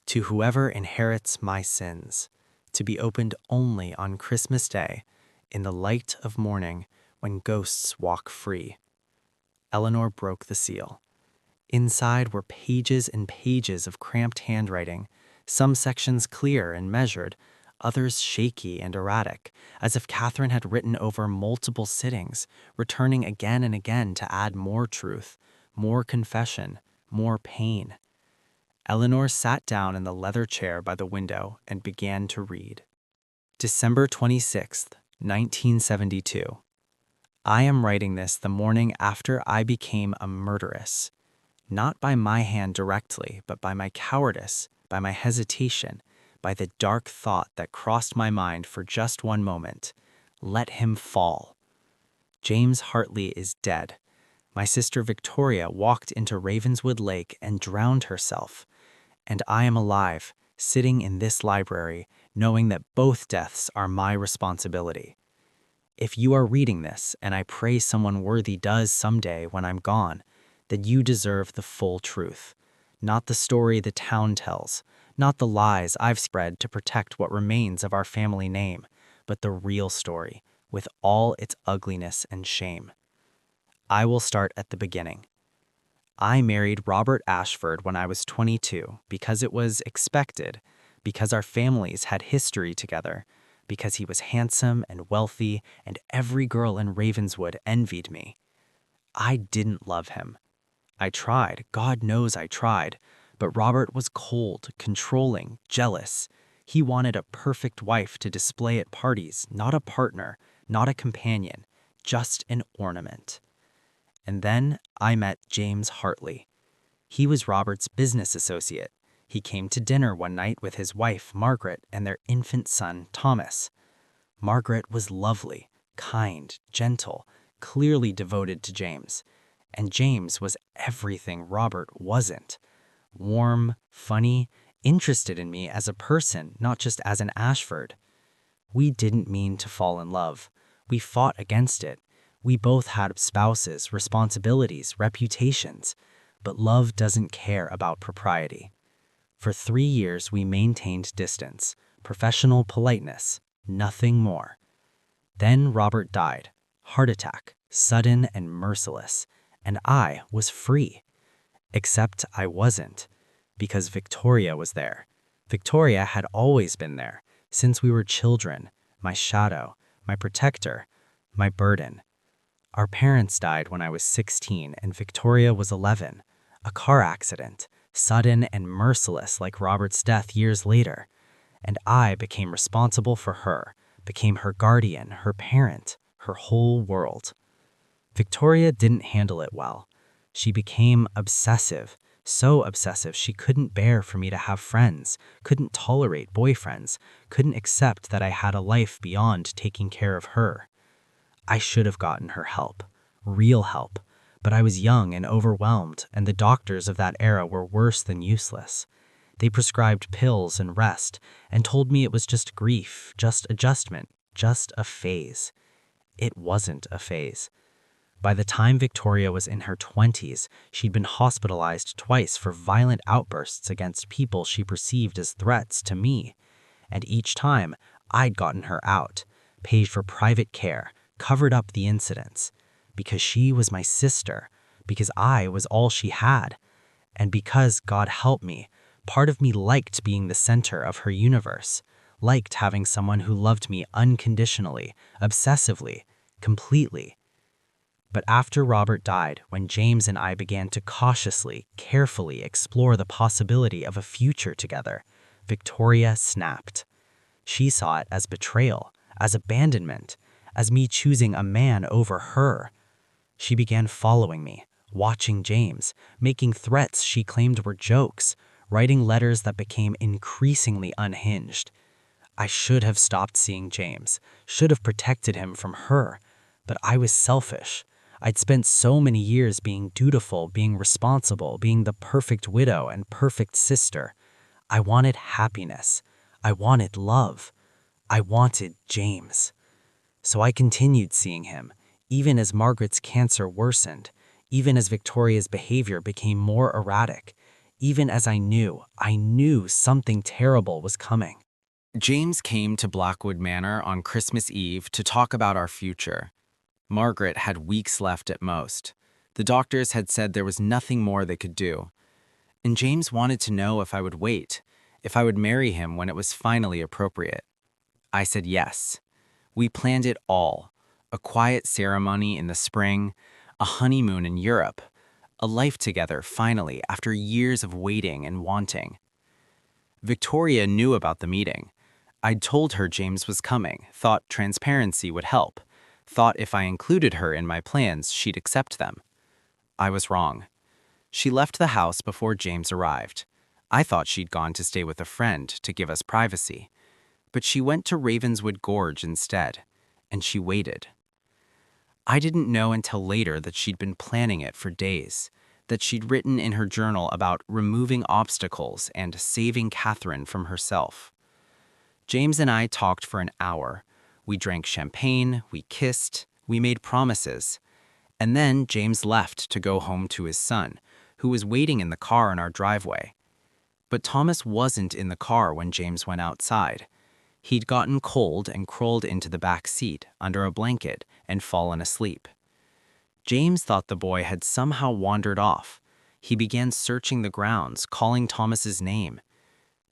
"To whoever inherits my sins, to be opened only on Christmas Day, in the light of morning, when ghosts walk free." Eleanor broke the seal. Inside were pages and pages of cramped handwriting, some sections clear and measured, others shaky and erratic, as if Catherine had written over multiple sittings, returning again and again to add more truth, more confession, more pain. Eleanor sat down in the leather chair by the window and began to read. December 26th, 1972. I am writing this the morning after I became a murderess. Not by my hand directly, but by my cowardice, by my hesitation, by the dark thought that crossed my mind for just one moment. Let him fall. James Hartley is dead. My sister Victoria walked into Ravenswood Lake and drowned herself. And I am alive, sitting in this library, knowing that both deaths are my responsibility. If you are reading this, and I pray someone worthy does someday when I'm gone, then you deserve the full truth. Not the story the town tells, not the lies I've spread to protect what remains of our family name, but the real story, with all its ugliness and shame. I will start at the beginning. I married Robert Ashford when I was 22 because it was expected, because our families had history together, because he was handsome and wealthy and every girl in Ravenswood envied me. I didn't love him. I tried, God knows I tried, but Robert was cold, controlling, jealous. He wanted a perfect wife to display at parties, not a partner, not a companion, just an ornament. And then I met James Hartley. He was Robert's business associate. He came to dinner one night with his wife, Margaret, and their infant son, Thomas. Margaret was lovely, kind, gentle, clearly devoted to James. And James was everything Robert wasn't. Warm, funny, interested in me as a person, not just as an Ashford. We didn't mean to fall in love. We fought against it. We both had spouses, responsibilities, reputations, but love doesn't care about propriety. For 3 years, we maintained distance, professional politeness, nothing more. Then Robert died, heart attack, sudden and merciless, and I was free. Except I wasn't, because Victoria was there. Victoria had always been there, since we were children, my shadow, my protector, my burden. Our parents died when I was 16 and Victoria was 11. A car accident, sudden and merciless like Robert's death years later. And I became responsible for her, became her guardian, her parent, her whole world. Victoria didn't handle it well. She became obsessive, so obsessive she couldn't bear for me to have friends, couldn't tolerate boyfriends, couldn't accept that I had a life beyond taking care of her. I should have gotten her help, real help, but I was young and overwhelmed, and the doctors of that era were worse than useless. They prescribed pills and rest, and told me it was just grief, just adjustment, just a phase. It wasn't a phase. By the time Victoria was in her 20s, she'd been hospitalized twice for violent outbursts against people she perceived as threats to me. And each time, I'd gotten her out, paid for private care, covered up the incidents. Because she was my sister, because I was all she had, and because, God help me, part of me liked being the center of her universe, liked having someone who loved me unconditionally, obsessively, completely. But after Robert died, when James and I began to cautiously, carefully explore the possibility of a future together, Victoria snapped. She saw it as betrayal, as abandonment, as me choosing a man over her. She began following me, watching James, making threats she claimed were jokes, writing letters that became increasingly unhinged. I should have stopped seeing James, should have protected him from her, but I was selfish. I'd spent so many years being dutiful, being responsible, being the perfect widow and perfect sister. I wanted happiness. I wanted love. I wanted James. So I continued seeing him, even as Margaret's cancer worsened, even as Victoria's behavior became more erratic, even as I knew something terrible was coming. James came to Blackwood Manor on Christmas Eve to talk about our future. Margaret had weeks left at most. The doctors had said there was nothing more they could do. And James wanted to know if I would wait, if I would marry him when it was finally appropriate. I said yes. We planned it all. A quiet ceremony in the spring, a honeymoon in Europe, a life together finally after years of waiting and wanting. Victoria knew about the meeting. I'd told her James was coming, thought transparency would help, thought if I included her in my plans, she'd accept them. I was wrong. She left the house before James arrived. I thought she'd gone to stay with a friend to give us privacy. But she went to Ravenswood Gorge instead, and she waited. I didn't know until later that she'd been planning it for days, that she'd written in her journal about removing obstacles and saving Catherine from herself. James and I talked for an hour. We drank champagne, we kissed, we made promises. And then James left to go home to his son, who was waiting in the car in our driveway. But Thomas wasn't in the car when James went outside. He'd gotten cold and crawled into the back seat under a blanket and fallen asleep. James thought the boy had somehow wandered off. He began searching the grounds, calling Thomas's name.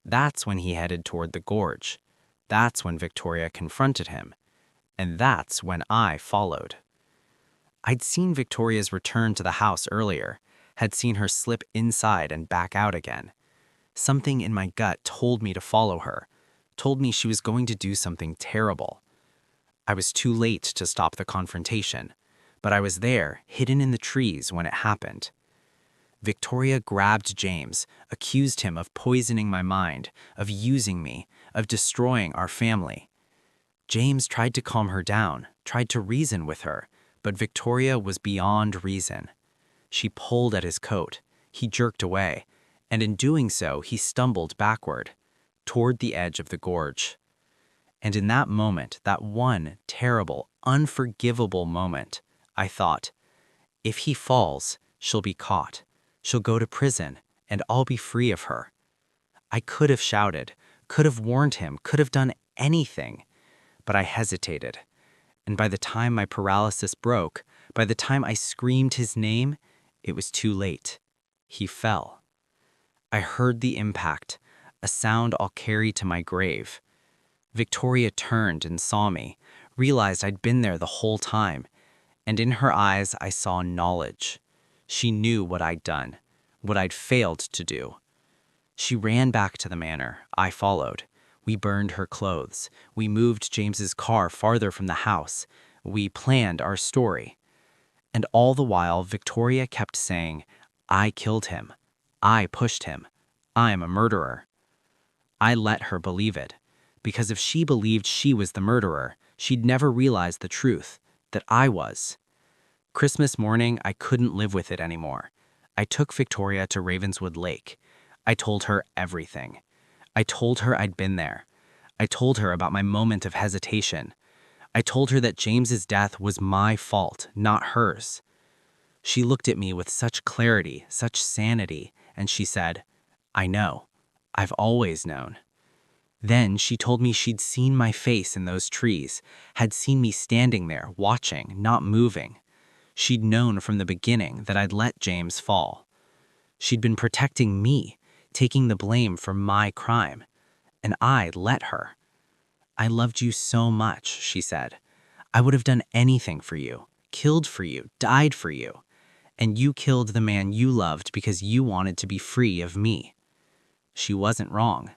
That's when he headed toward the gorge. That's when Victoria confronted him. And that's when I followed. I'd seen Victoria's return to the house earlier, had seen her slip inside and back out again. Something in my gut told me to follow her, told me she was going to do something terrible. I was too late to stop the confrontation, but I was there, hidden in the trees when it happened. Victoria grabbed James, accused him of poisoning my mind, of using me, of destroying our family. James tried to calm her down, tried to reason with her, but Victoria was beyond reason. She pulled at his coat. He jerked away, and in doing so, he stumbled backward, toward the edge of the gorge. And in that moment, that one terrible, unforgivable moment, I thought, if he falls, she'll be caught. She'll go to prison, and I'll be free of her. I could have shouted, could have warned him, could have done anything, but I hesitated. And by the time my paralysis broke, by the time I screamed his name, it was too late. He fell. I heard the impact, a sound I'll carry to my grave. Victoria turned and saw me, realized I'd been there the whole time, and in her eyes I saw knowledge. She knew what I'd done, what I'd failed to do. She ran back to the manor. I followed. We burned her clothes. We moved James's car farther from the house. We planned our story. And all the while, Victoria kept saying, I killed him. I pushed him. I'm a murderer. I let her believe it, because if she believed she was the murderer, she'd never realize the truth, that I was. Christmas morning, I couldn't live with it anymore. I took Victoria to Ravenswood Lake. I told her everything. I told her I'd been there. I told her about my moment of hesitation. I told her that James's death was my fault, not hers. She looked at me with such clarity, such sanity, and she said, "I know. I've always known." Then she told me she'd seen my face in those trees, had seen me standing there, watching, not moving. She'd known from the beginning that I'd let James fall. She'd been protecting me, taking the blame for my crime. And I let her. "I loved you so much," she said. "I would have done anything for you, killed for you, died for you. And you killed the man you loved because you wanted to be free of me." She wasn't wrong.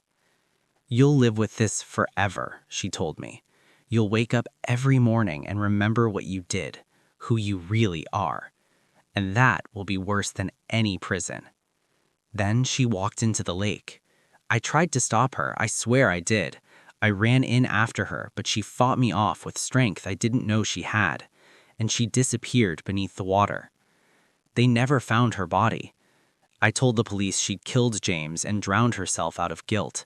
"You'll live with this forever," she told me. "You'll wake up every morning and remember what you did, who you really are. And that will be worse than any prison." Then she walked into the lake. I tried to stop her, I swear I did. I ran in after her, but she fought me off with strength I didn't know she had, and she disappeared beneath the water. They never found her body. I told the police she'd killed James and drowned herself out of guilt.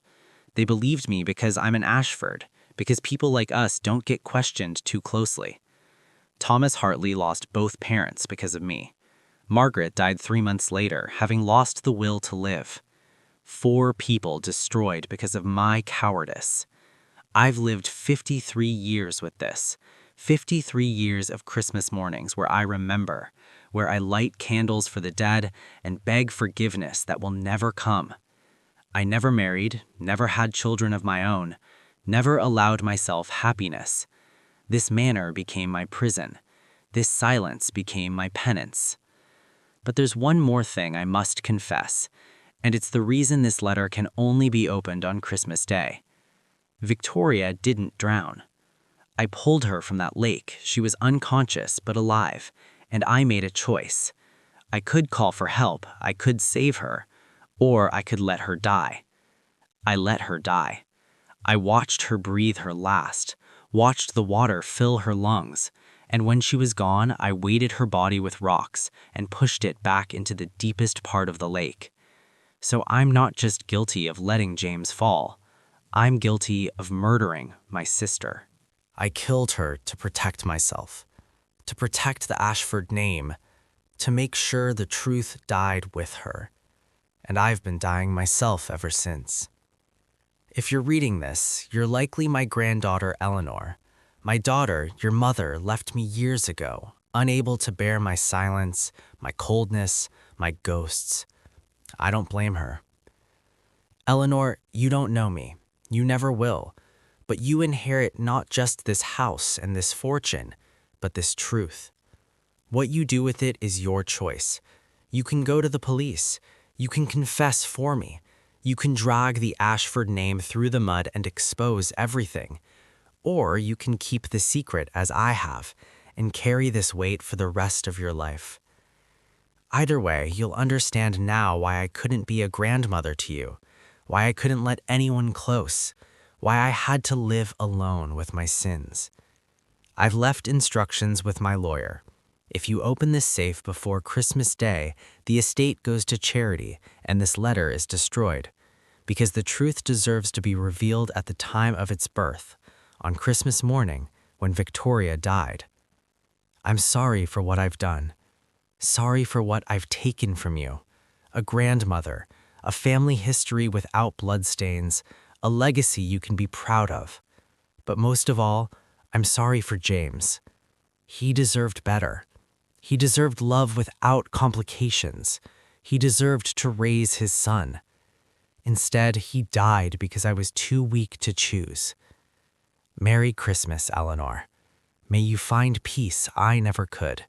They believed me because I'm an Ashford, because people like us don't get questioned too closely. Thomas Hartley lost both parents because of me. Margaret died 3 months later, having lost the will to live. 4 people destroyed because of my cowardice. I've lived 53 years with this. 53 years of Christmas mornings where I remember, where I light candles for the dead and beg forgiveness that will never come. I never married, never had children of my own, never allowed myself happiness. This manor became my prison. This silence became my penance. But there's one more thing I must confess, and it's the reason this letter can only be opened on Christmas Day. Victoria didn't drown. I pulled her from that lake. She was unconscious but alive, and I made a choice. I could call for help, I could save her, or I could let her die. I let her die. I watched her breathe her last, watched the water fill her lungs, and when she was gone, I weighted her body with rocks and pushed it back into the deepest part of the lake. So I'm not just guilty of letting James fall. I'm guilty of murdering my sister. I killed her to protect myself, to protect the Ashford name, to make sure the truth died with her. And I've been dying myself ever since. If you're reading this, you're likely my granddaughter Eleanor. My daughter, your mother, left me years ago, unable to bear my silence, my coldness, my ghosts. I don't blame her. Eleanor, you don't know me. You never will. But you inherit not just this house and this fortune, but this truth. What you do with it is your choice. You can go to the police. You can confess for me. You can drag the Ashford name through the mud and expose everything. Or you can keep the secret as I have and carry this weight for the rest of your life. Either way, you'll understand now why I couldn't be a grandmother to you, why I couldn't let anyone close, why I had to live alone with my sins. I've left instructions with my lawyer. If you open this safe before Christmas Day, the estate goes to charity and this letter is destroyed, because the truth deserves to be revealed at the time of its birth, on Christmas morning when Victoria died. I'm sorry for what I've done. Sorry for what I've taken from you. A grandmother, a family history without bloodstains, a legacy you can be proud of. But most of all, I'm sorry for James. He deserved better. He deserved love without complications. He deserved to raise his son. Instead, he died because I was too weak to choose. Merry Christmas, Eleanor. May you find peace I never could.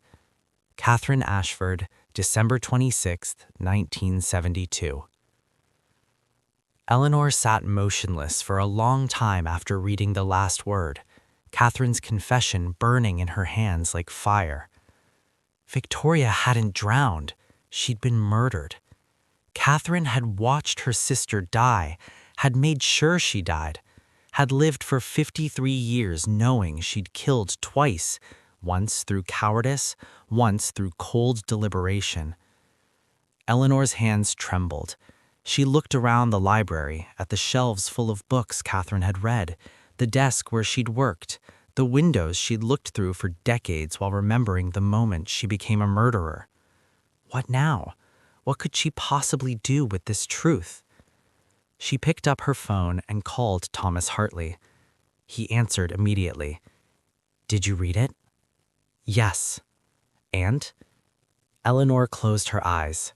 Catherine Ashford, December 26, 1972. Eleanor sat motionless for a long time after reading the last word, Catherine's confession burning in her hands like fire. Victoria hadn't drowned. She'd been murdered. Catherine had watched her sister die, had made sure she died, had lived for 53 years knowing she'd killed twice once through cowardice, once through cold deliberation. Eleanor's hands trembled. She looked around the library, at the shelves full of books Catherine had read, the desk where she'd worked, the windows she'd looked through for decades while remembering the moment she became a murderer. What now? What could she possibly do with this truth? She picked up her phone and called Thomas Hartley. He answered immediately. "Did you read it?" "Yes." "And?" Eleanor closed her eyes.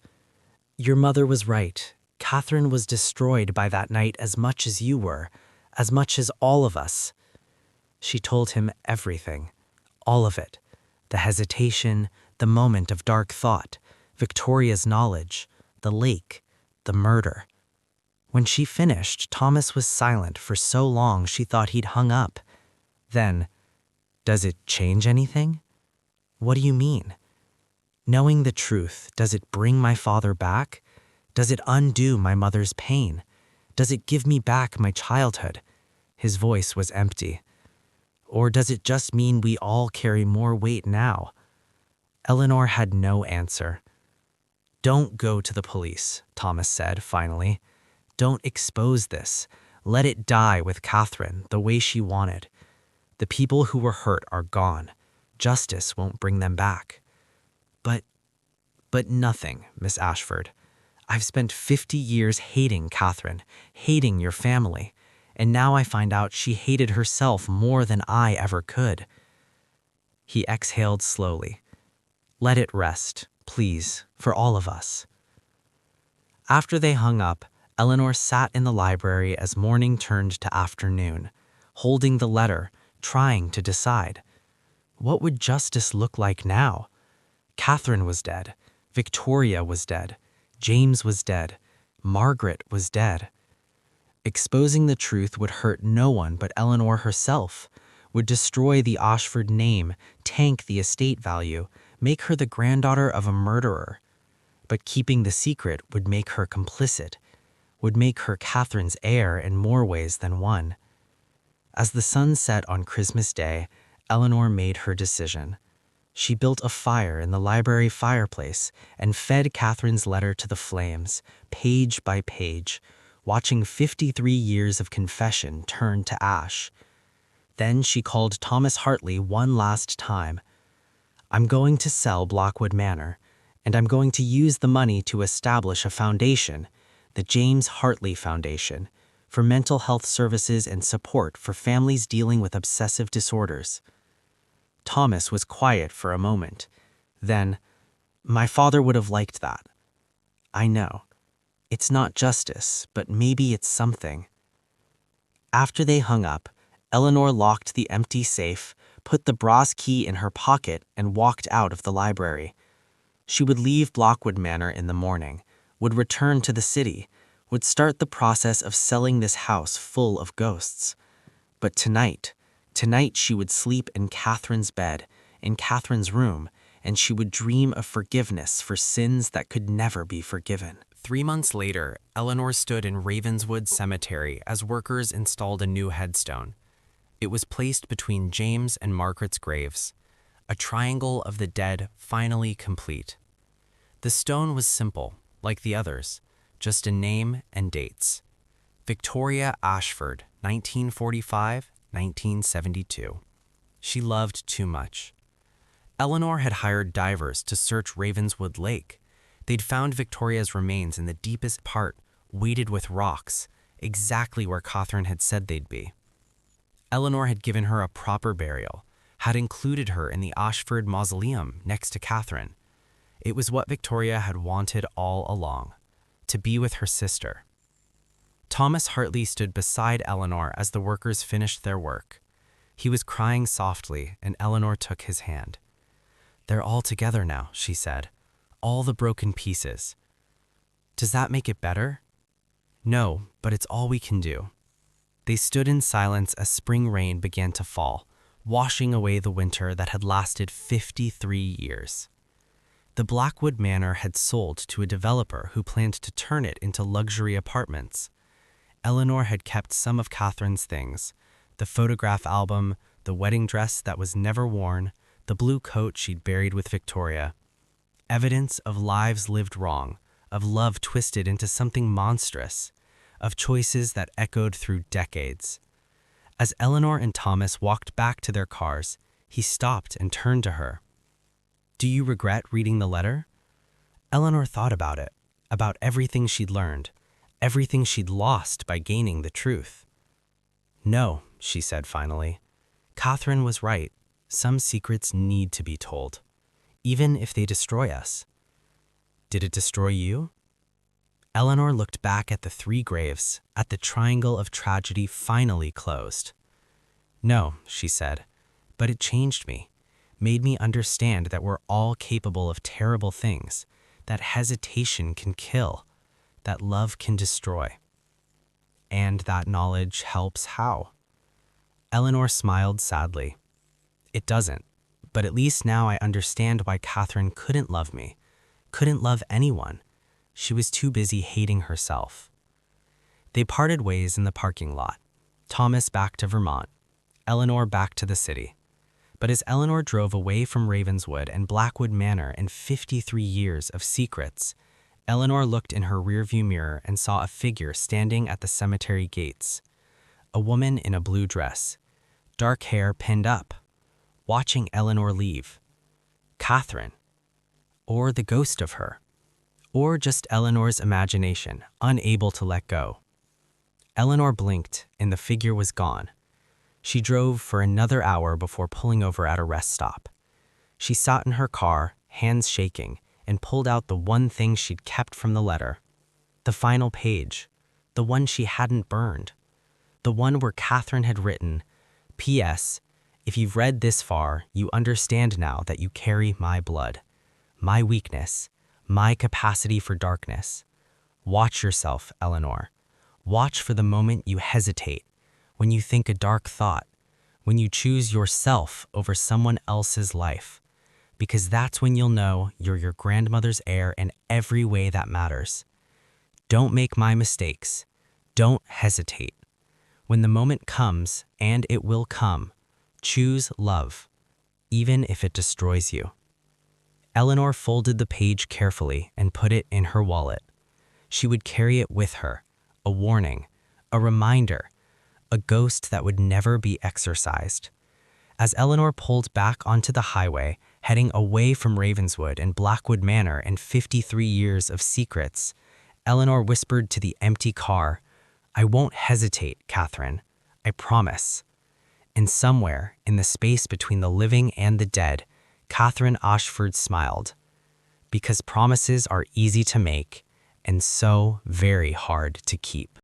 "Your mother was right. Catherine was destroyed by that night as much as you were, as much as all of us." She told him everything, all of it. The hesitation, the moment of dark thought, Victoria's knowledge, the lake, the murder. When she finished, Thomas was silent for so long she thought he'd hung up. Then, "Does it change anything?" "What do you mean?" "Knowing the truth, does it bring my father back? Does it undo my mother's pain? Does it give me back my childhood?" His voice was empty. "Or does it just mean we all carry more weight now?" Eleanor had no answer. "Don't go to the police," Thomas said finally. "Don't expose this. Let it die with Catherine the way she wanted. The people who were hurt are gone. Justice won't bring them back." But nothing, Miss Ashford. I've spent 50 years hating Catherine, hating your family, and now I find out she hated herself more than I ever could." He exhaled slowly. "Let it rest, please, for all of us." After they hung up, Eleanor sat in the library as morning turned to afternoon, holding the letter, trying to decide. What would justice look like now? Catherine was dead. Victoria was dead. James was dead. Margaret was dead. Exposing the truth would hurt no one but Eleanor herself, would destroy the Ashford name, tank the estate value, make her the granddaughter of a murderer. But keeping the secret would make her complicit, would make her Catherine's heir in more ways than one. As the sun set on Christmas Day, Eleanor made her decision. She built a fire in the library fireplace and fed Catherine's letter to the flames, page by page, watching 53 years of confession turn to ash. Then she called Thomas Hartley one last time. "I'm going to sell Blackwood Manor, and I'm going to use the money to establish a foundation, the James Hartley Foundation, for mental health services and support for families dealing with obsessive disorders." Thomas was quiet for a moment. Then, "My father would have liked that." "I know. It's not justice, but maybe it's something." After they hung up, Eleanor locked the empty safe, put the brass key in her pocket, and walked out of the library. She would leave Blackwood Manor in the morning, would return to the city, would start the process of selling this house full of ghosts. But tonight she would sleep in Catherine's bed, in Catherine's room, and she would dream of forgiveness for sins that could never be forgiven. 3 months later, Eleanor stood in Ravenswood Cemetery as workers installed a new headstone. It was placed between James and Margaret's graves, a triangle of the dead finally complete. The stone was simple, like the others, just a name and dates. Victoria Ashford, 1945-1972. She loved too much. Eleanor had hired divers to search Ravenswood Lake. They'd found Victoria's remains in the deepest part, weighted with rocks, exactly where Catherine had said they'd be. Eleanor had given her a proper burial, had included her in the Ashford Mausoleum next to Catherine. It was what Victoria had wanted all along, to be with her sister. Thomas Hartley stood beside Eleanor as the workers finished their work. He was crying softly, and Eleanor took his hand. "They're all together now," she said. "All the broken pieces." "Does that make it better?" "No, but it's all we can do." They stood in silence as spring rain began to fall, washing away the winter that had lasted 53 years. The Blackwood Manor had sold to a developer who planned to turn it into luxury apartments. Eleanor had kept some of Catherine's things, the photograph album, the wedding dress that was never worn, the blue coat she'd buried with Victoria. Evidence of lives lived wrong, of love twisted into something monstrous, of choices that echoed through decades. As Eleanor and Thomas walked back to their cars, he stopped and turned to her. "Do you regret reading the letter?" Eleanor thought about everything she'd learned, everything she'd lost by gaining the truth. "No," she said finally. "Catherine was right. Some secrets need to be told, even if they destroy us." "Did it destroy you?" Eleanor looked back at the 3 graves, at the triangle of tragedy finally closed. "No," she said, "but it changed me, made me understand that we're all capable of terrible things, that hesitation can kill, that love can destroy." "And that knowledge helps how?" Eleanor smiled sadly. "It doesn't, but at least now I understand why Catherine couldn't love me, couldn't love anyone. She was too busy hating herself." They parted ways in the parking lot. Thomas back to Vermont, Eleanor back to the city. But as Eleanor drove away from Ravenswood and Blackwood Manor and 53 years of secrets, Eleanor looked in her rearview mirror and saw a figure standing at the cemetery gates. A woman in a blue dress, dark hair pinned up, watching Eleanor leave. Catherine. Or the ghost of her. Or just Eleanor's imagination, unable to let go. Eleanor blinked, and the figure was gone. She drove for another hour before pulling over at a rest stop. She sat in her car, hands shaking, and pulled out the one thing she'd kept from the letter. The final page. The one she hadn't burned. The one where Catherine had written, "P.S. If you've read this far, you understand now that you carry my blood, my weakness, my capacity for darkness. Watch yourself, Eleanor. Watch for the moment you hesitate, when you think a dark thought, when you choose yourself over someone else's life, because that's when you'll know you're your grandmother's heir in every way that matters. Don't make my mistakes. Don't hesitate. When the moment comes, and it will come, choose love, even if it destroys you." Eleanor folded the page carefully and put it in her wallet. She would carry it with her, a warning, a reminder, a ghost that would never be exorcised. As Eleanor pulled back onto the highway, heading away from Ravenswood and Blackwood Manor and 53 years of secrets, Eleanor whispered to the empty car, "I won't hesitate, Catherine. I promise." And somewhere, in the space between the living and the dead, Catherine Ashford smiled. Because promises are easy to make and so very hard to keep.